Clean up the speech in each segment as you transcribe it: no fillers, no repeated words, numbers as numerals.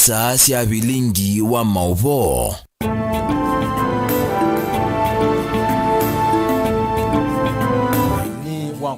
isaa cia Vilingi wa Mauvoo.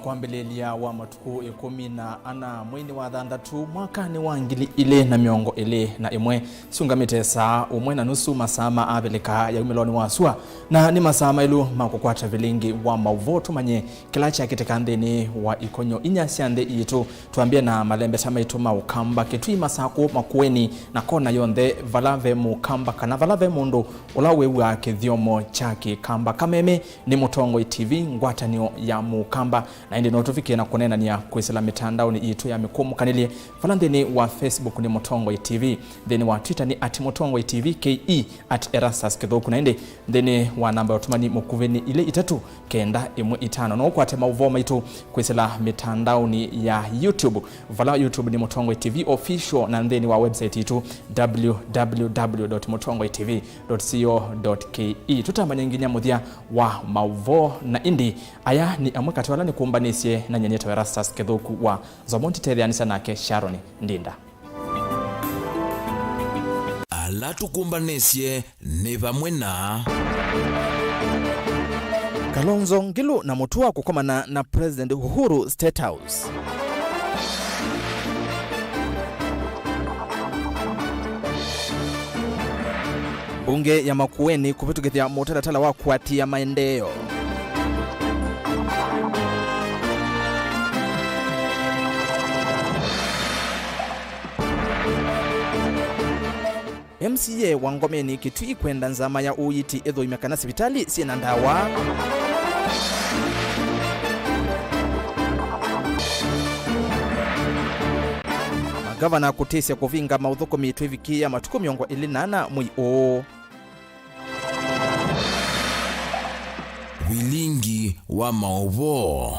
Kwambelelia wa matuku 14 mwini wa thandatu mwaka ni wa 2021 sungamite saa 1.5 masaa maabeleka ya umeloni wasua na ni masaa mailu makukwata Vilingi wa Mauvoo tumanye kila cha kitekandeni wa ikonyo inyasiande itu tuambie na malembe tama itu maukamba ketui masako makueni na kona yonde valave mukamba kana valave mundu ulawe wa kithiomo chaki kamba kameme ni Mutongo TV ngwatanio ya mukamba na indi notifikie na kunena ni ya kuisela mitandao ni itu ya mikumu kanilie falandeni wa Facebook ni Mutongo TV, then wa Twitter ni @Mutongo TV ke @erasas kithoku na indi then wa namba utumani mukuveni ile itatu kenda imu itano no kwate Mauvoo maitu kuisela mitandao ni ya YouTube vala YouTube ni Mutongo TV official na then wa website itu www.mutongotv.co.ke tutamba nyinginya muthia wa Mauvoo na indi aya ni amwekati wala ni kumbanisye na nyenyeto Erastus Kithuku wa Zomonti Terianisa nake Sharon Ndinda. Ala tukumbanisye ni vamwe na Kalonzo Ngilu na mutua kukomana na President Uhuru State House. Bunge ya Makueni kuvitukithia mutaratala wa kuatia maendeleo. MCA wa Ngomeni Kitui kwenda nzama ya uiti edho imekana sibitali siena ndawa. Magavana kutesya kuvinga maudhuko mitu hivikia matuko miongo 28 mwi Vilingi wa Mauvoo.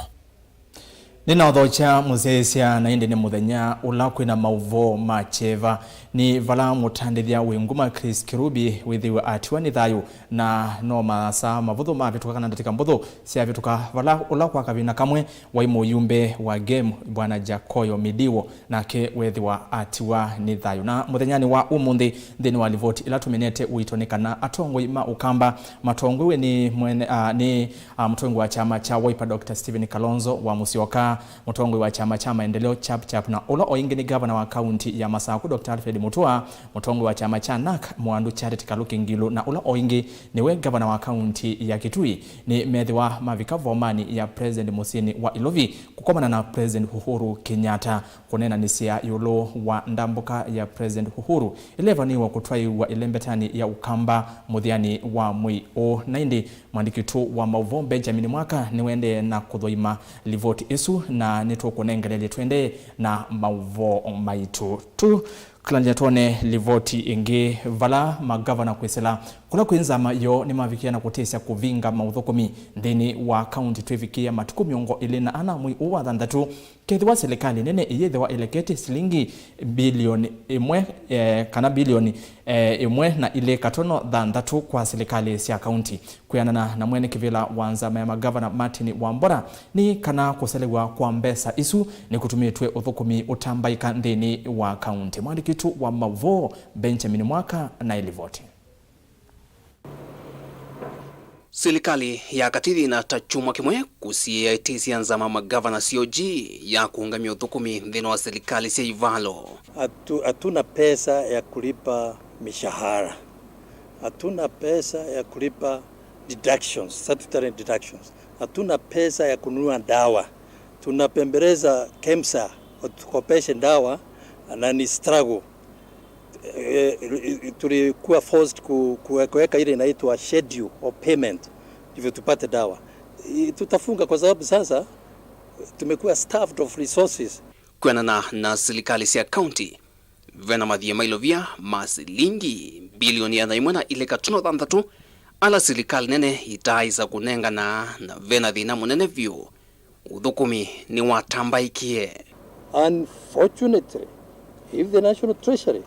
Nina odhocha muzesia na indi ni muthenya ulakwi na Mauvoo macheva ni vala mutandithia winguma Chris Kirubi withiwa atiwa ni thayu na no masaa mavuthu mavituka kana ndatika mbuthu cia vituka vala ulakwa kavina kamwe wa imuyumbe wa game bwana Jakoyo Midiwo nake withiwa atiwa ni thayu na muthenyani wa umuthi thini wa livoti ila tumenete uitonekana atongwe ma ukamba matongwe ni mwene mtongwe wa chama cha Wiper Dr. Stephen Kalonzo wa Musyoka, mtongwe wa chama cha maendeleo chap na ola oingi ni governor wa county ya Masaku Dr. Alfred Mutua, mtongwe wa chama cha NAK Mwandu Charity Kaluki Ngilu na ola oingi niwe governor wa county ya Kitui ni methi wa mavika vomani ya President Musini wa Ilovi kukomana na President Uhuru Kenyatta kunena nisia yulo wa ndambuka ya President Uhuru ilevani wa kutwai wa ilembetani ya ukamba muthiani wa mwi o naindi mwandikitu wa Mauvoo Benjamin Mwaka niwende na kuthoima livoti isu na nitukunengelele twende na Mauvoo maitu tu klanja tone livoti ingi vala magavana kwesela kula kwenzama yo ni mavikia na kutesya kuvinga maudhukomi ndini wa county twevikia matuku miongo 28 mwi uwa thandatu kethiwa serikali nene iyethewa elekete silingi bilioni 1 kana bilioni 1 na ile katono thandatu kwa serikali cia county kuyanana na mwene kivila wanzama ya magavana Martin Wambora ni kana kuselewa kwa mbesa isu ni kutumitwe uthukomi utambaika ndini wa county. Mwandikitu wa Mauvoo Benjamin Mwaka na ilivoti. Serikali ya Katili na tachumwa kimwe kusia itisi nzama magavana COG ya kuungamia uthukumi dhino wa serikali sia ivalo. Hatuna pesa ya kulipa mishahara. Hatuna pesa ya kulipa deductions, statutory deductions. Hatuna pesa ya kununua dawa. Tunapembeleza KEMSA watukopeshe dawa na ni struggle. Tulikuwa forced kuweka ile inaitwa schedule of payment ndivyo tupate dawa. Tutafunga kwa sababu sasa tumekuwa starved of resources. Kuanana na serikali cia county vena mathia mailovia masilingi bilioni ya naimwana ile katuno thandatu ala serikali nene itaiza kunenga na vena thina munene vyu uthukumi ni watambaikie. Unfortunately, if the National Treasury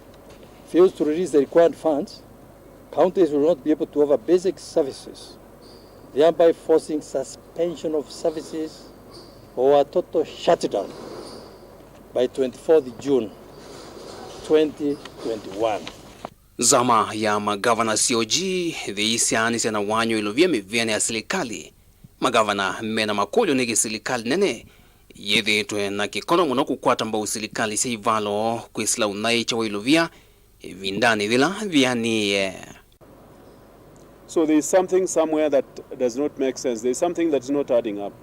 fails to release the required funds, counties will not be able to offer basic services, thereby forcing suspension of services or a total shutdown by 24th June 2021. Zama ya magavana COG dhiisiani sana wanyo ilovia mivyene ya serikali. Magavana mena makulyo negi serikali nene yethitwe na kikono muno kukwata mbau serikali cia ivalo kwisila unaicha wa ilovia vindani vila vianie. So there is something somewhere that does not make sense. There is something that is not adding up.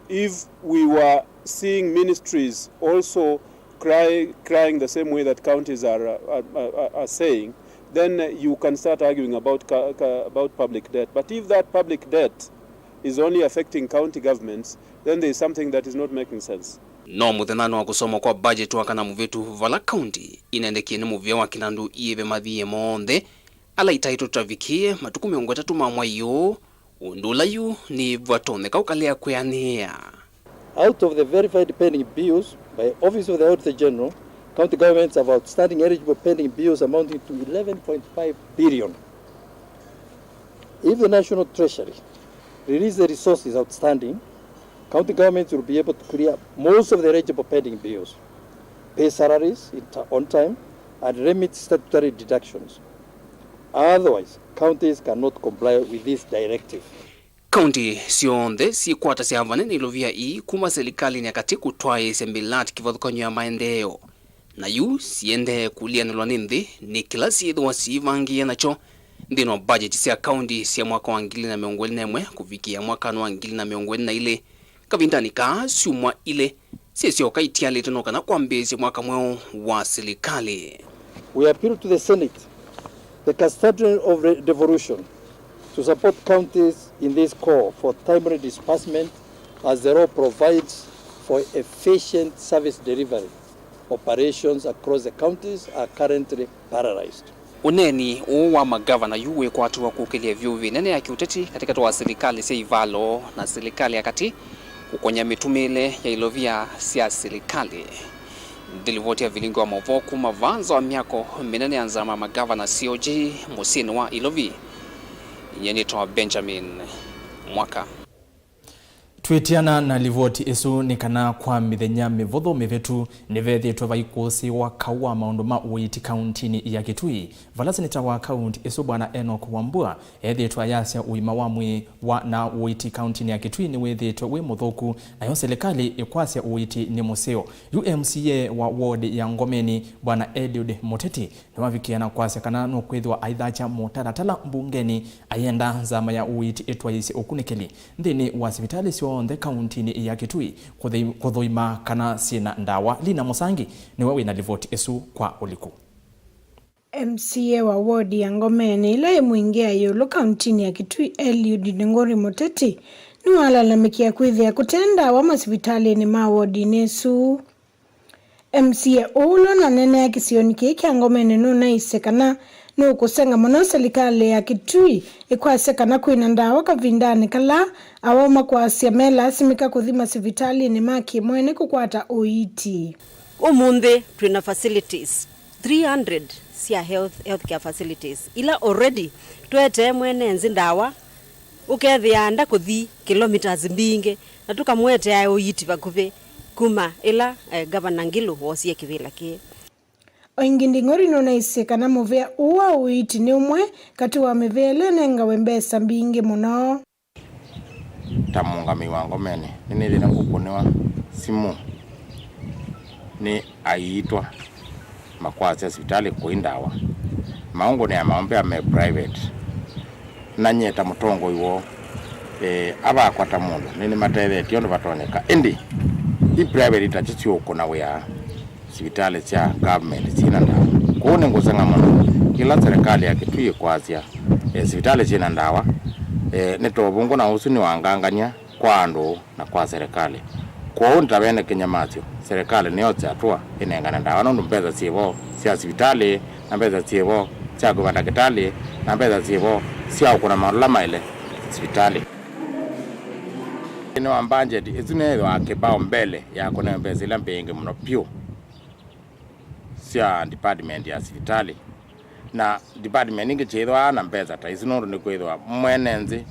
If we were seeing ministries also crying the same way that counties are saying, then you can start arguing about public debt. But if that public debt is only affecting county governments, then there is something that is not making sense. No muthenano wa kusoma kwa budget wakana muvitu vala county inaendekie ni muvya wa kinandu ieve mathie monde ala itaito travikie matuku 3 mamwa yo undula yu ni vatoneka ukalea kuyania. Out of the verified pending bills by Office of the Auditor General, county governments have outstanding eligible pending bills amounting to 11.5 billion. If the National Treasury release the resources outstanding, county governments will be able to clear most of the eligible pending bills, pay salaries on time, and remit statutory deductions. Otherwise, counties cannot comply with this directive. County sionde si kwata sia vanene ilovia kuma serikali ni akati kutwaye sembilati kivathukanyo ya maendeo. Na yu siende kulia nilwa nindi ni kila siedhu wa siivangia nacho ndino budget sia county sia mwaka wa 2021 kufikia mwaka wa 2022 kavindani ka siumwa ile sio kaitiale tenoka na kwambezi mwaka mweo wa serikali. We appeal to the Senate, the custodian of devolution, to support counties in this call for timely disbursement as the law provides for efficient service delivery. Operations across the counties are currently paralyzed. Uneni uwa magavana yuwe kwa atuwa kukilia vyuvi nene ya kiuteti katika tuwa serikali sia ivalo na serikali ya kati kukonya mitumile ya ilovia sia serikali. Dilivotia Vilingi wa Mauvoo kumavanza wa miako minene anzama magavana COG musini wa ilovi. Nyenito Benjamin Mwaka. Twitiana na livoti isu nikana kwa mithenya mivotho mivetu nivethetwe vaikusi wa kaua maundu ma uiti kauntini ya Kitui. Vala seneta wa kaunti isu bwana Enoch Wambua ethetwe yasya uima wa mwi wa na uiti kauntini ya Kitui ni wethetwe wi muthoku na yo serikali ikwasya uiti ni museo. UMCA wa ward ya Ngomeni bwana Eliud Moteti niwavikiana kwasya kana no kwithwa aithacha mutaratala mbungeni ayenda zama ya uiti itwaisi okunikeli nthini wa sivitali sio the kauntini ya Kitui kuthoima kana sina ndawa. Lina Musangi niwe wina livoti isu kwa uliku. MCA wa ward ya Ngomeni ila muingia yolo kauntini ya Kitui Eliud Moteti niwalalamikia kwithia kutenda wa masivitali ni ma ward nesu. MCA ulo na nene ya kisioni kiki Ngomeni nuna isekana no kusenga muno serikali ya Kitui ikwasekana kwina ndawa kavindani kala awoma kwa siamela asimika kuthima sivitali ni maki mwene kukwata uiti. Umunthe twina facilities 300 sia healthcare facilities ila already twete mwene nzi ndawa ukethianda kuthi kilometers mbinge na tukamwete ya uiti vakuve kuma ila governor Ngilu wosie kivila ki. Oingindi ngori nona isekana muvea uwa uiti ni umwe kati wa mevele nenga wembesa mbingi muno. Tamungami wa Ngomeni nini kukunewa simu ni aitwa makwasi ya hospitali kuindawa maungo ni amaombe ame private nanyeta mutongo iwo aba kwata mundu nini mateve tiondo batoneka indi i private itachichio kuna wea hospitali cha government china ndawa kuone ngusanga muno kila serikali ya Kitui kwasya hospitali china ndawa netobungo na usuni wanganganya kwa andu na kwa serikali kwa unta bene Kenyamathio serikali niyo chatua inengana ndawa no mbeza sibo sia hospitali na mbeza sibo cha kubandakitali na mbeza sibo sia kuna malama ile hospitali ino ambanje izune wa kebao mbele ya kuna mbeza ile mbenge mno pio sia department ya hospitali na department ingi chethwa na mbeza ta izino ni kwethwa mwenenzi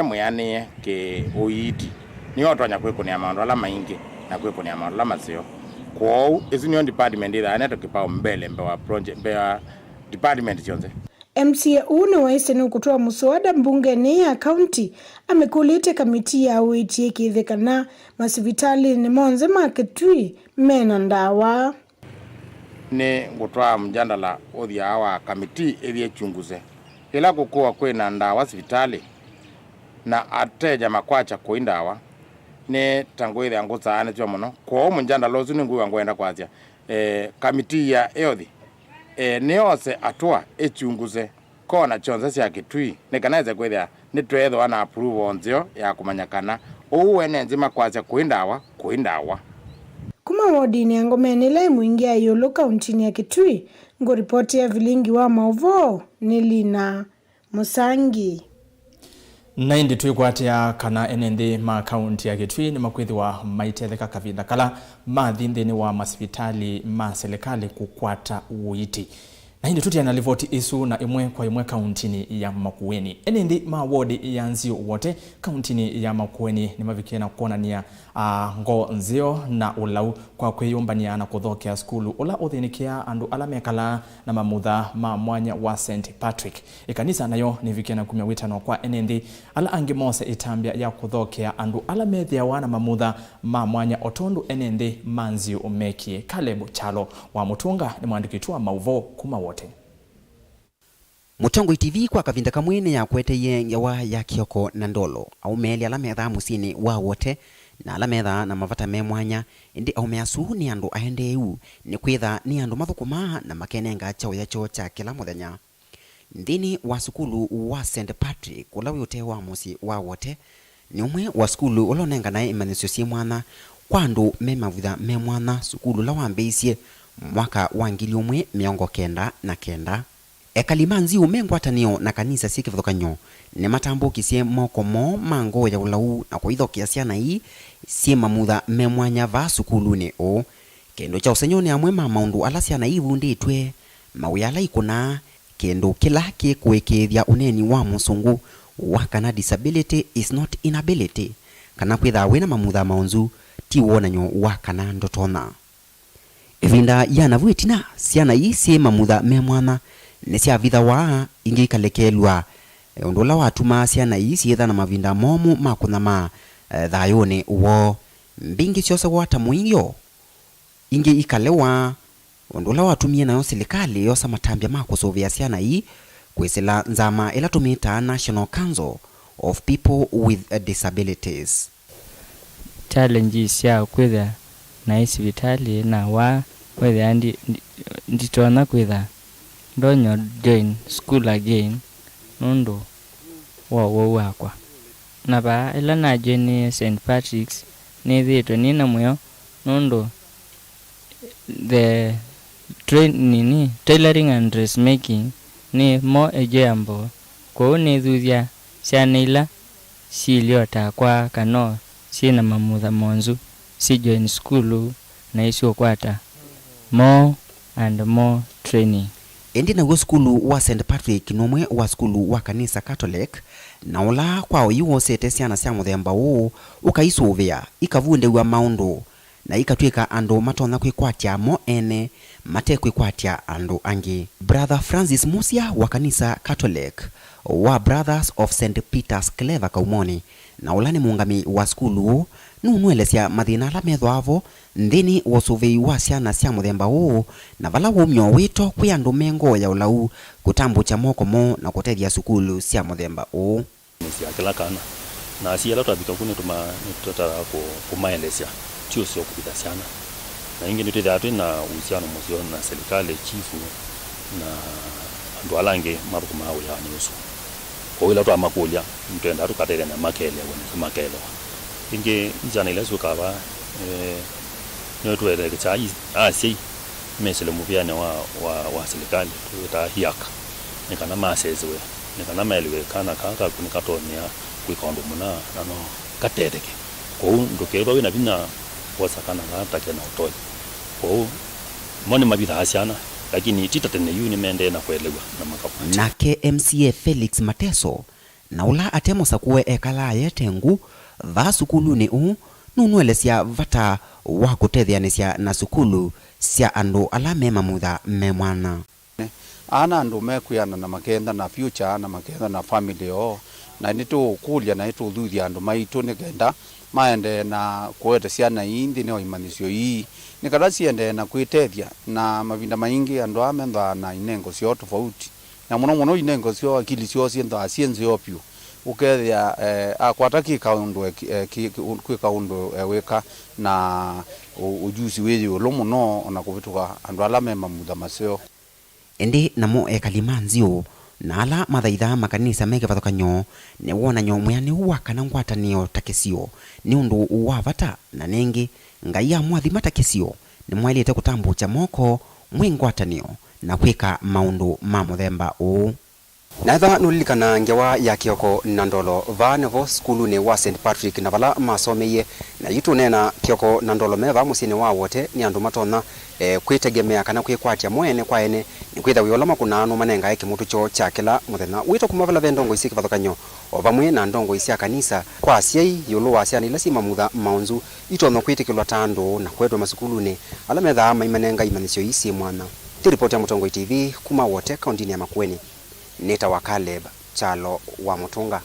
muyani ke uiti ni otonya kwikunia maundu ala maingi na kwikunia maundu ala masio kwa izinyo department ida anato kipao mbele mbewa project mbewa department chonze. MCA une waisenu kutoa muswada mbungeni ya kaunti amekulite kamiti ya uitie kithekana masivitali ni monze maketui mena ndawa. Ni kutoa mjandala othia wa kamiti ithie chunguze ila kukuwa kwina ndawa sivitali na ateja makwacha kuindawa ni tangu ile anguza ane muno kwa mjandala uzu ningu ngwenda kwazia kamiti ya eothi niose atua echunguze kona chonze cia kitui nikanaweza kwithia ni twetho ana approve onzio ya kumanyakana uwe nenzima kwazia kuindawa kuma wodini ya Ngomeni la muingia yolo kauntini ya Kitui. Ngoripoti ya Vilingi wa Mauvoo ni Lina Musangi. Na indi twikwatia kana enende ma kaunti ya Kitui ni makwithi wa maitetheka kavinda kala mathindeni wa masipitali ma serikali kukwata uiti. Na hindi tuti analivoti isu na imwe kwa imwe kauntini ya Makueni. Enende ma wodi ya nzio wote kauntini ya Makueni ni mavikia na kuona niya ngo nzio na ulau kwa kweyumbania na kuthokea skulu ula uthinikia andu ala mekala na mamutha ma mwanya wa St. Patrick. Ikanisa nayo ni vikia na kumia witano kwa enende ala angimose itambia ya kuthokea andu ala methia wana mamutha ma mwanya otondu enende manzi umekie. Caleb Chalo wa Mutunga ni mwandikitu wa Mauvoo kuma wote. Mutongo TV kwa kavinda kamwene ya kwete ye yawa ya Kioko na Ndolo au meli ala metha musini wa wote na ala metha na mavata memwanya indi au measu ni andu aende yu ni kwitha ni andu mathukuma na makenenga chao ya cho cha kila muthenya. Ndini wa sukulu wa St. Patrick ula wiote wa musi wa wote ni umwe wa sukulu ula unenga na imanisyo si mwana kwa andu memavutha memwana sukulu la wambeisye mwaka wa 1999. Ekalimanzi umengwatanio na kanisa sikivuthukanyo ni matambukisie moko mo mango ya ulau na kuithokia ciana ii sie mamutha memwanya va sukuluni o kendo cha usenyoni amwe ma maundu ala ciana ii vunditwe mauyala ikuna kendo kila kikwikithia uneni wa musungu wa kana disability is not inability kana kwitha wina mamutha maunzu ti wonanyo wa kana ndotona ivinda yana vuitina ciana ii sie mamutha memwana nesia vitha wa ingi kalekelwa undola watuma ciana isi etha na mavinda momu makunama thayone uwo mbingi ciose wata muingyo ingi ikalewa undola watumie nayo serikali yosa matambia makusovia ciana ii kwisila nzama ila tumita National Council of People with Disabilities. Challenges ya kwitha na isivitali na wa whether nditona kwitha donyo join school again nundo wo wakwa na ba ila na join St. Patrick's ni thito ni na moyo nundo the tailoring and dressmaking ni mo ejambo ko ni thuthia ciana siliota kwa kano sina mamutha monzu si join school na isio kwata more and more training. Endi na skulu wa St. Patrick nomwe wa skulu wa kanisa Catholic na ula kwao yuo sete ciana cia muthemba uu ukaisuvia ikavunde wa maundu na ikatwika andu matona kwikwatia mo ene mate kwikwatia andu angi. Brother Francis Musia wa kanisa Catholic wa Brothers of St. Peter's Clever Kaumoni na ula ni muungami wa skulu nunuelesya mathina ala methwavo ndini wasuvei wa ciana cia muthemba uu na vala umyo wito kwi andu mengo ya ulau kutambucha moko mo na kutethia sukulu cia muthemba uu cia kila kana na ciela twabika kuni tutata kumaelesya tio sio kupita ciana na ingi ndio tatu na uhusiano mzio na serikali chifu na andu alange maruko mawe ya niusu kwa ila tu amakulia mtenda tukatele na makele wone makelo inge njana ile sukaba ndio tueleke chai asi mesele muviane wa serikali tuta hiaka nikana masezwe nikana melwe kana kaka kunikatonia kwikondo muna nano katereke kwa ndo kero ina bina wasakana hata kana utoi kwa moni mabitha asiana lakini titatene yuni mende na kuelewa na makapu na KMCA Felix Mateso na ula atemo sakuwe ekala yetengu va sukulu ni nunuelesya vata wa kutethianisya na sukulu sya andu ala me mamutha me mwana ana andu mekuyana na makenda na future na makenda na family o na nitu kulia na itu thuthia andu maitu nikenda maende na kueta ciana indi ne oimanisyo ii nikada ciende na kwitethia na mavinda maingi andu amendha na inengo cio tofauti na muno inengo cio akili cio cientha cienze opio ukethia akwataki kaundu kwika undu weka na ujuzi wethi ulo muno ona kuvituka andu ala me mamutha macio indi namo ekalima nzio na ala mathaitha makanisa meke vathukanyo ni wonanyo mwiani wa kana ngwatanio takesio ni undu wa vata na nengi ngai ya mwathi matakesio ni mwailite kutambucha moko mwi ngwatanio na kwika maundu ma muthemba uu naitha nulilikana ngewa ya kioko na ndolo vanevo skuluni wa St. Patrick na vala masomeye na yitu nena kioko na ndolo meva musini wa wote ni andu matona kwitegemea kana kwikwatia mwene kwa ene ni kwitha wiolama kuna anu manenga eke mutu cho chakela muthenya wito kumavala vendongo isi kivathukanyo o vamwe na ndongo isi kanisa kwa asiai yulu wa asiani ila simamutha maunzu itono kwitikilwa tandu na kwetwa masukuluni ala metha maimanenga imanisyo isi mwana ti ripoti ya Mutongo TV kuma wote kauntini ya Makueni Neta wa Caleb Chalo wa Mutunga.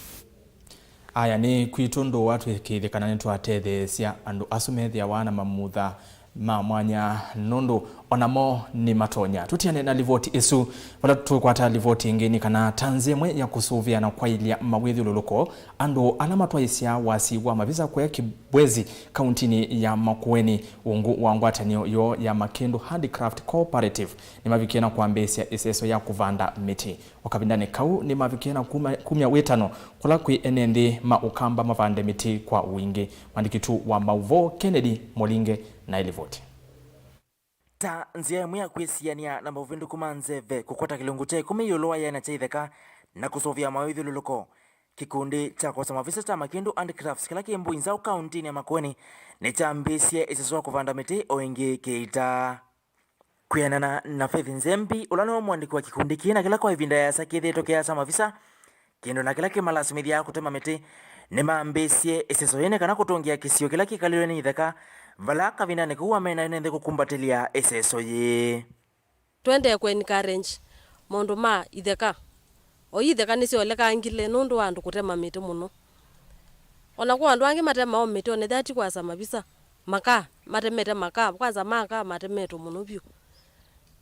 Aya ni kwitundu watu ikithikana ni twatethecia andu asumethia wana mamutha ma mwanya nundu onamo ni matonya tutiane na livoti isu wala tukwata livoti ingini kana tanzemwe ya kusuvia na kwailia mawethu luluko andu alama twaisia wasi wa mavisa kwa kibwezi kauntini ya Makueni ungu wa ngwatanio yo ya Makindu Handicraft Cooperative ni mavikiena kuambesia iseso ya kuvanda miti wakabindane kau ni mavikiena kumya wetano kula kwi enendi maukamba mavande miti kwa wingi mandikitu wa Mauvoo Kennedy Molinge na ilivoti ta nzia mwe kwisiania na mavindu kumanzeve kukwata kilungu cha 10 yoloa yana chaitheka na kusovia mawithu luluko kikundi cha kwa mavisa cha Makindu Handicrafts kila kimbu inzao kauntini ya Makueni ni chambisie isiswa kuvanda miti oingi keita kuyanana na Faith Nzembi ulano mwandiki wa kikundi kina kila kwa ivinda ya sakithi tokea cha mavisa kindo na kila kimalasimidia kutema miti ni maambisie isiso yene kana kutongia kisio kila kikalio ni itheka valaka vinane kuwa mena nende kukumbatilia eseso ye twende ku encourage mundu ma itheka o itheka ni cioleka ngile nundu andu kutema miti muno ona kwa andu angi matema o miti one thati kwa sama visa maka matemete maka kwanza maka matemeto muno byo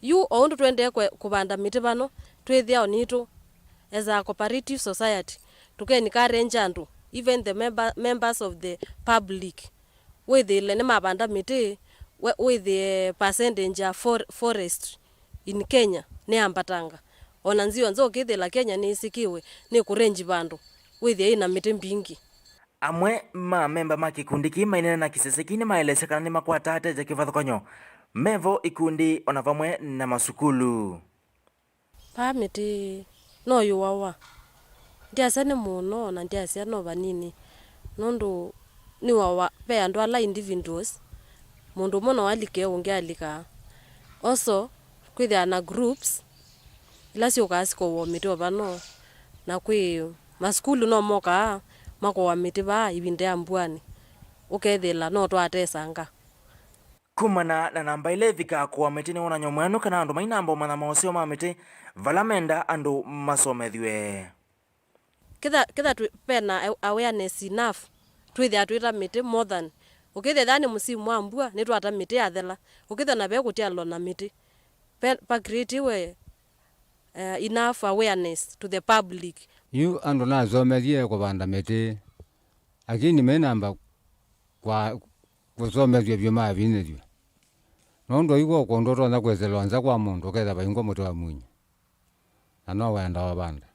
yu ondu twende kubanda miti bano twithia onitu as a cooperative society tuke encourage andu even the members of the public with the mabanda miti with the percentage of forest in Kenya ni ambatanga ona nzio nzo kithela Kenya ni sikiwe ni kurenji bandu with the ina miti mbingi amwe ma member ma kikundi kimainena na kisesekini maelesekana ni makwata ate ja kivathukanyo mevo ikundi ona vamwe na masukulu pa miti no yuwawa ndiasa ni muno na ndiasa no vanini nundu ni wawa pe andu ala individuals mundu mono alike ungealika also kwithia na groups ila siukasiko wo miti ovano na kwi maskulu no moka mako wa miti ba ibinde ambwani ukethela no twatesanga kumana na namba ile vika kwa miti ni ona nyomwanu kana andu mainambo mana maosio ma miti valamenda andu masomethwe kitha pena awareness enough twithia twita miti more than ukithia thani musimu wa mbua ni twata miti athela ukithia na be kutialo na miti pa create enough awareness to the public yu andu na zomethie kuvanda miti akini menamba kwa kusomethia vyoma vinethio nondo iko kondoto na kwezelwa nza kwa mundu ketha baingo mutu wa munyi na no wenda wabanda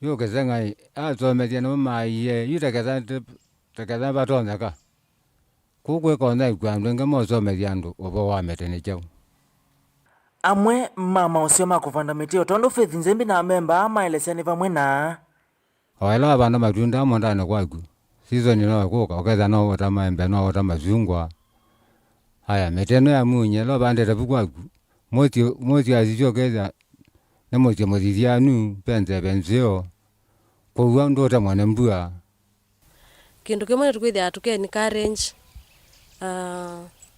yu kezenga azomethia no maiye yuteketha batoneka kukwe kona ikwandu ngamo zomethia andu obo wa metene chau amwe mama usio makuvanda miti otondo Faith Nzembi na memba maeleseni vamwe na oela abana matunda mondane kwaku season no kuka oketha no wota maembe no wota mazungwa haya meteno ya munye lo bandete bukwaku moti azijyo ketha na moti motithianu penze benzeo kwa ndo ta mwana mbua kindu kimwe tukwithia tuke encourage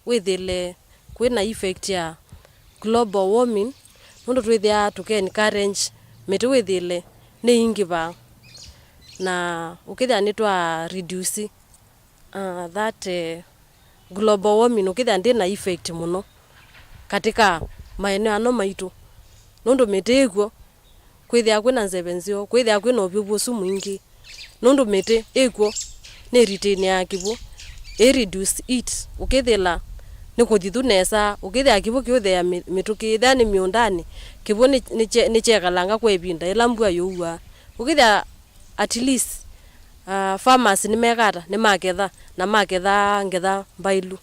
withile kwina effect ya global warming mundu twithia tuke encourage miti withile ni ingiva na ukithia ni twa reduce that global warming ukithia ndina effect muno katika maeneo ano maitu nundu miti iguo kwithia kwina nzevenzio kwithia kwina ubibusu mwingi nundu miti iguo ni retain ya kibu reduce it ukithila ni kuthithu nesa ukithia kibu kiuthia mituki ithia ni miundani kibu ni chekalanga kwa ibinda ila mbua yuwa ukithia at least farmers ni megata ni maketha na maketha ngetha mbailu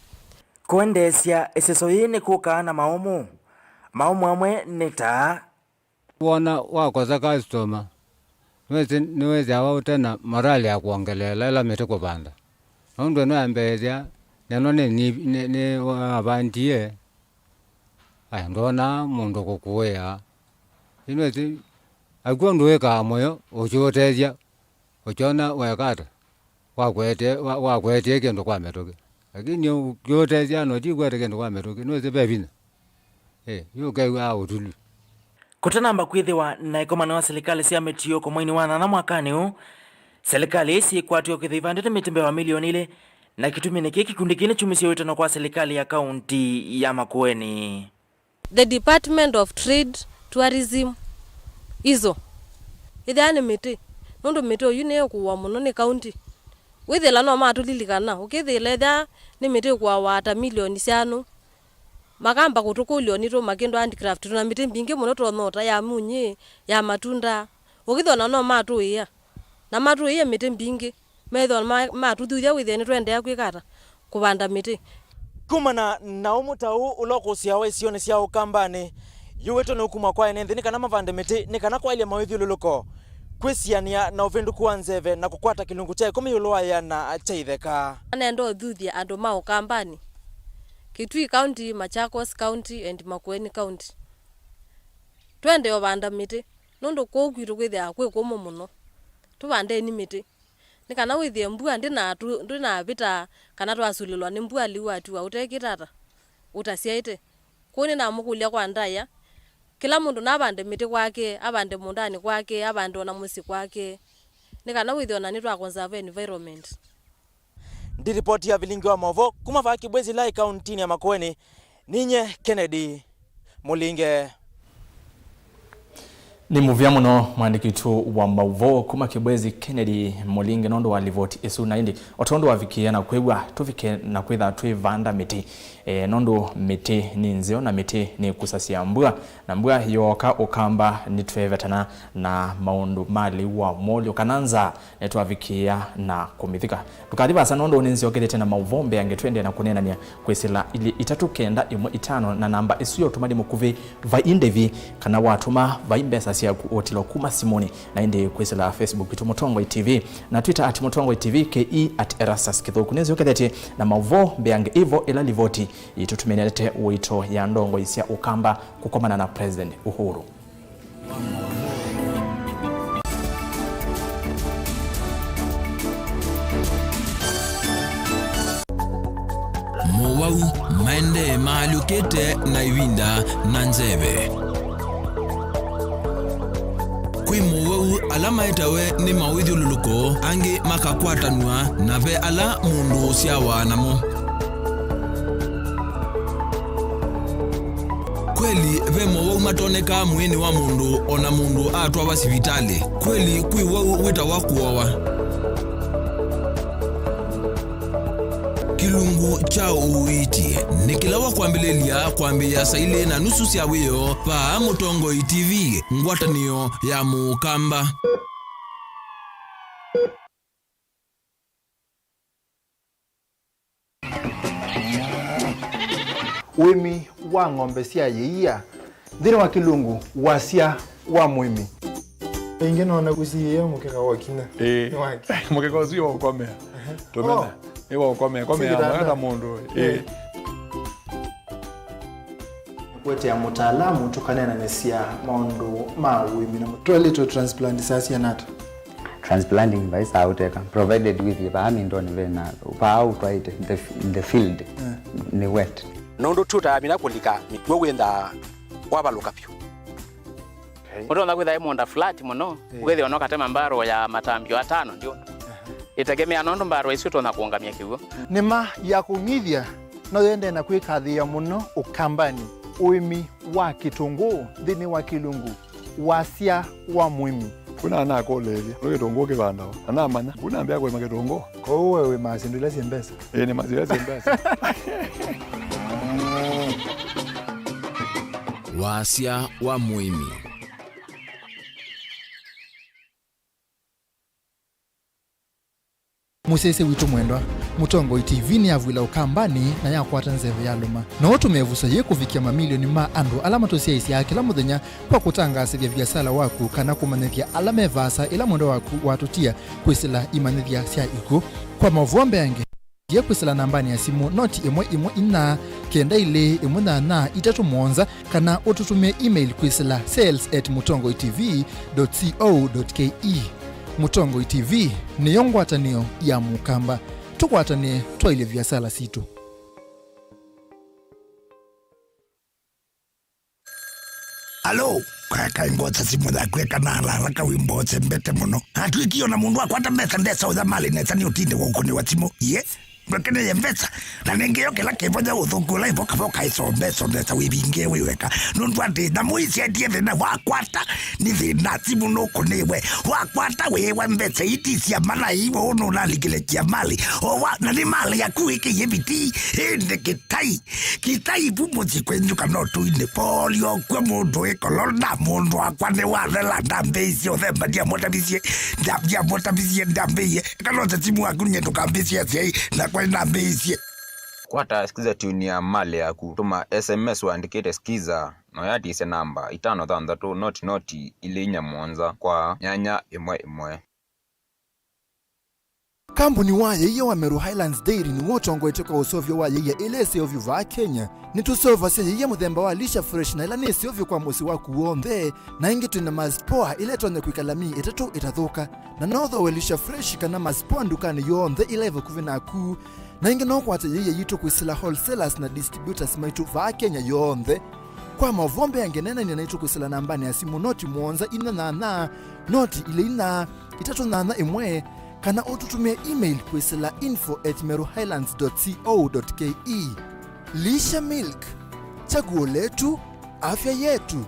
kuendesia iseso yini kuka na maumu amwe ni ta wona wakoza customer niwezi awa utena morali ya kuongelela ila miti kupanda nundu no ambezia neno ni wabandie aya ndona mundu kukuya inwezi akuwa nduweka moyo uchiotezia uchona wekata wakwetie kindu kwa mituki lakini ukiotezia no chikwete kindu kwa mituki nwezi bebina yuke utulu kutanamba kwithiwa na ikomano wa serikali cia mitio kwa mwini wa na mwakani huu serikali isi kwatio kithiva ndete mitimbe wa milioni ile na kitumi ni kikundi kine chumisio witano kwa serikali ya kaunti ya Makueni. The Department of Trade, Tourism izo ithani miti nundu miti uyu ni kuwa muno ni kaunti withila no matulilikana ukithile tha ni miti kwa wata milioni cianu makamba kutukulio ni to makindo handicraft tuna miti mbingi muno to nota ya munyi ya matunda ukithona no matuia na matuia miti mbingi metho matuthuthia withia ni twende ya kwikata kubanda miti kumana na umutau uloko cia waisione cia ukambani yuweto no kuma kwa ene thini kana mavande miti ni kana kwa ile mawithiuluko kwisiania na uvinduku wa nzeve na kukwata kilungu cha 10 yulwaya na chaitheka anendo thuthia andu ma ukambani Kitui County, Machakos County and Makueni County. Twende obanda miti nundu kugwiru kwithia kwi kumu muno tubande ni miti ni kana withie mbua ndina vita kana twasulilwa ni mbua liwa tu utekitata utasiaite kuni na mukulia kwa ndaya kila mundu na bande miti kwake abande mundani kwake abande ona musi kwake ni kana withie ona ni twa conserve environment. Ndi ripoti ya Vilingi wa Mauvoo kuma va Kibwezi lai kaunti ya Makueni ninye Kennedy Mulinge. Ni muvia muno mwandikitu wa Mauvoo kuma Kibwezi Kennedy Mulinge nondo walivoti isu na indi otondo wavikia na kwegwa tuvike na kwitha twivanda miti nondo miti ni nzio na miti ni kusasia mbua na mbua yoka ukamba ni twevetana na maundu mali wa molio kananza netwavikia na kumithika tukariba sana nondo nzio kelete na Mauvoo mbe angetwende na kunena nia kwesila ili itatukenda imwe itano na namba isu yo tumadi mukuvi va indevi kana watuma va imbesa sia kuotilo kuma simoni na inde kwesila Facebook Tumotongwe TV na Twitter @Motongwe TV ke@erasas kithuku nzio kelete na Mauvoo mbe ange ivo ila livoti itutumenelete uito ya ndongo isia ukamba kukomana na President Uhuru. Mowau maende maalukete na iwinda na nzeve. Kwi Mowau alama itawe ni mawithiuluko angi makakwatanwa na ve ala mundu siawa namo. Kweli ve Mowau matoneka mwini wa mundu ona mundu atwa wa sivitali. Kweli kwi wau wita wakuowa. Kilungu cha uiti nikilawa kwambilelia kwambia saile na nusu sia wiyo pa Motongwe TV ngwatanio ya mukamba. Wimi wa ng'ombe cia yeia thini wa kilungu wasia wa mwimi ingine ona kusiye mukeka wakina mukeka usiye wakomea tumena ewa wakomea mwana mundu kwete ya mutaalamu tukanena nesia maundu ma wimi na toilet transplant sasa nata transplanting by sauteka provided with ibami ndoni vena upa out right in the field ni wet nondo tuta mina kulika mitwe wenda wabaluka pyo Oto na kwitha imonda flat muno ugethi onoka tema mbaro ya matambio atano ndio itegemea nondo mbaro icio tona kuongamia kiugo nima ya kungithia no yende na kwikathia muno ukambani uimi wa kitunguu thini wa kilungu wasia wa muimi kuna na kolelia lo kitungu kibanda ana manya kuna mbia kwa kitungu ko wewe mazindula sembesa ni mazindula sembesa wasia wa muimi musese witu mwendwa mutongo TV ni avwila ukambani na yakwata nzeve ya luma no tumevusa ye kufikia mamilioni ma andu alama tosia isi yake la muthenya kwa kutangasa vya biasala waku kana kumanithia alama evasa ila mwendo waku watutia kwisila imanithia sia iku kwa mavombe yange ye kwisila nambani ya simu noti imwe ina kenda ile imwe na itatu mwonza kana ututumie email kwisila sales@mutongotv.co.ke Mutongo TV ni yongwatanio ya mukamba tukwatane twaile vya sala situ. Alo, kaka ingota simu da kweka na haraka wimbo tsembete muno. Atwikio na mundu akwata mbesa ndesa utha mali nesa ni utinde wa ukoni wa timu. Ye? Mwekene ya mbesa. Na nengeyo kila kevoja uthukula ivoka voka iso mbesa ndesa wibinge wiweka. Nundu ati na muisi ya dieve na wakwata ni thina simu nuko niwe. Wakwata wewe mbesa itisi ya mala hivo ono nalikile kia mali. Owa na ni mali ya kuweke yebiti. Hende kitai pumo zikwenjuka notu ine polio kwa mundu ekolona mundu akwane warela ndambezi othemba dia motabisie ndambeye kanote simu akunye tukambisia sei na kwa ndambezi kwata skiza tuni ya mali ya kutuma SMS waandikite skiza no yati ise namba 533 noti ile inya mwanza kwa nyanya imwe Kampuni wa yeye wa Meru Highlands Dairy ni wotongo etoka usovyo wa yeye ilese ovyo va Kenya. Ni tusova se yeye muthemba wa lisha fresh na ilani ese ovyo kwa musi wa kuombe na ingi tuna mazpoa ile tonye kuikalami itatu itathuka na notho we lisha fresh kana mazpoa ndukani yombe ile evo kuvina ku na ingi no kwata yeye yito kwisila wholesalers na distributors maitu va Kenya yombe kwa mavombe yangenena ni naito kwisila nambani ya simu noti mwonza ina noti ile ina itatu imwe kana ututumia email kwisila info@meruhighlands.co.ke. Lisha Milk, chaguo letu, afya yetu.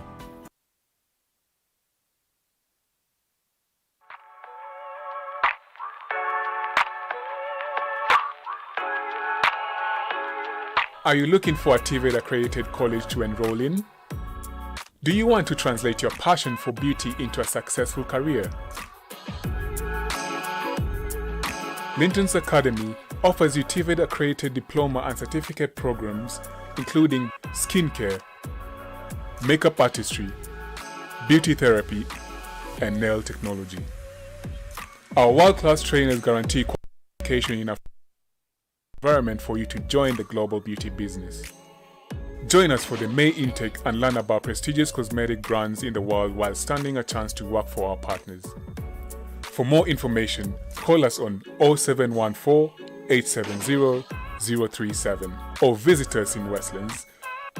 Are you looking for a TVET-accredited college to enroll in? Do you want to translate your passion for beauty into a successful career? Linton's Academy offers you TVET-accredited diploma and certificate programs including skincare, makeup artistry, beauty therapy, and nail technology. Our world-class trainers guarantee qualification in a environment for you to join the global beauty business. Join us for the May intake and learn about prestigious cosmetic brands in the world while standing a chance to work for our partners. For more information, call us on 0714 870 037 or visit us in Westlands,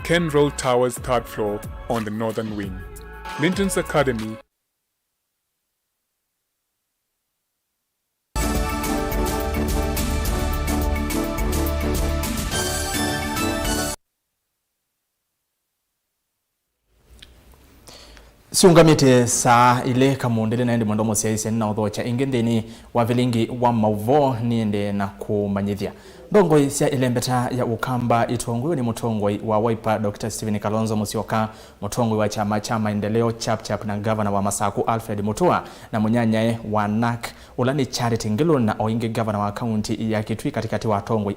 Ken Roll Towers 3rd floor on the northern wing. Linton's Academy. Siungamite saa ile kamundele naende mwendo mosiaise na udhocha ingendeni wa Vilingi wa Mauvoo niende na kumanyithia. Ndongo isia ilembeta ya ukamba itongwe ni mutongwe wa Wiper Dr. Stephen Kalonzo Musyoka, mutongwe wa chama maendeleo chap na governor wa Masaku Alfred Mutua na munyanyae wa NAK ulani Charity Ngilu na oingi governor wa county ya Kitui katikati wa tongwe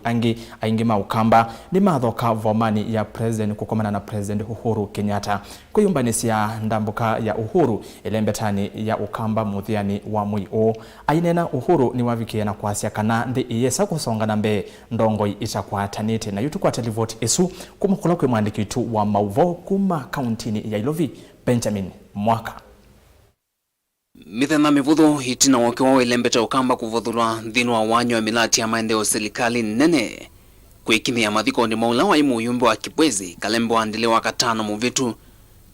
aingi maukamba ni mathoka vomani ya president kukomana na president Uhuru Kenyatta kuyumbanisia ndambuka ya Uhuru ilembetani ya ukamba muthiani wa mwiu ainena Uhuru ni wavikie na kwasia kana ndi iyesa kusonga na mbe ndongo itakwatanite na yutu kwa televote esu kumukula kwe mwandiki tu wa Mauvoo kuma kauntini ya Ilovi Benjamin Mwaka. Mithena mivuthu hitina wakiwa welembeta ukamba kuvuthulwa nthini wa wanyo wa milati ya maendeleo serikali nene kwikimia mathiko ni maula wa imu yumbe wa kibwezi kalembe wa ndile wa katano muvitu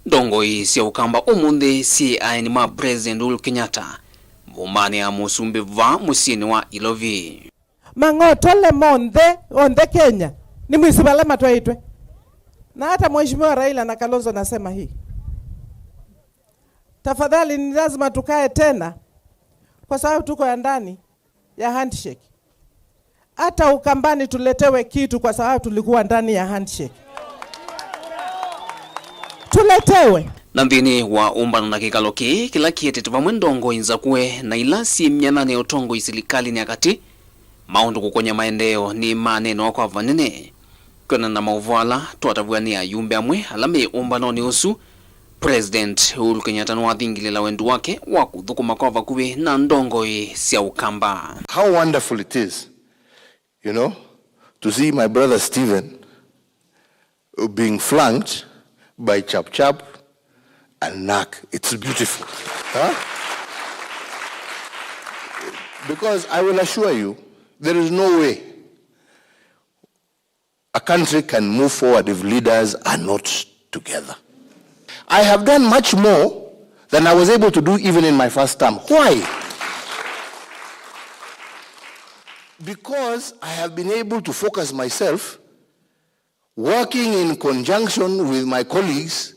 ndongo isia ukamba umundi si aini ma President Uhuru Kenyatta vumbani ya musumbi va musini wa Ilovi mang'otole onde Kenya ni mwisi wale matwaitwe na hata Mheshimiwa Raila na Kalonzo nasema hii. Tafadhali ni lazima tukae tena kwa sababu tuko ya ndani ya handshake. Hata Ukambani tuletewe kitu kwa sababu tulikuwa ndani ya handshake. Tuletewe. Na nthini wa umbano na kikaloki kila kietete vamwe ndongo inza kue na ilasi mnyanane utongo isilikali ni akati maundu kukonya maendeo ni maneno kwa vanene kuna na mauvala tuatavuania yumbe amwe alame umbano ni usu President Uhuru Kenyatta wathingilila wendu wake wa kuthukuma kwa vakuvi na ndongo sia ukamba. How wonderful it is, to see my brother Stephen being flanked by Chap Chap and Nak. It's beautiful. Huh? Because I will assure you, there is no way a country can move forward if leaders are not together. I have done much more than I was able to do even in my first term. Why? Because I have been able to focus myself working in conjunction with my colleagues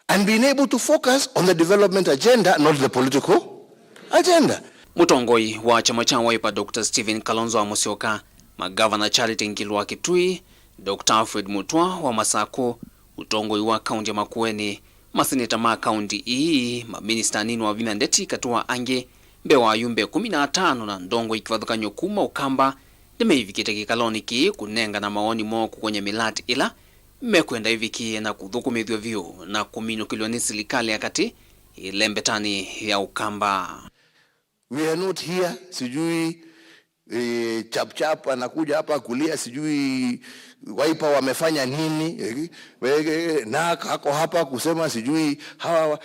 and being able to focus on the development agenda, not the political agenda. Mutongoi wa chama cha Wiper Dr. Stephen Kalonzo wa Musyoka, magavana Charity Ngilu wa Kitui, Dr. Alfred Mutwa wa Masako, utongoi wa kaunti ya Makueni, maseneta ma kaunti ii, maminista nini wa Vinandeti katua ange, mbewa yumbe 15 na ndongo ikivathuka nyokuma ukamba, dime hivikite kikaloniki kunenga na maoni moku kwenye milati ila, mekwenda hiviki na kuthukumithio vyo na kuminukilwa ni serikali akati ilembetani ya ukamba. We are not here, sijui Chap Chap anakuja hapa kulia, sijui Wiper wamefanya nini, na hako hapa kusema sijui hawa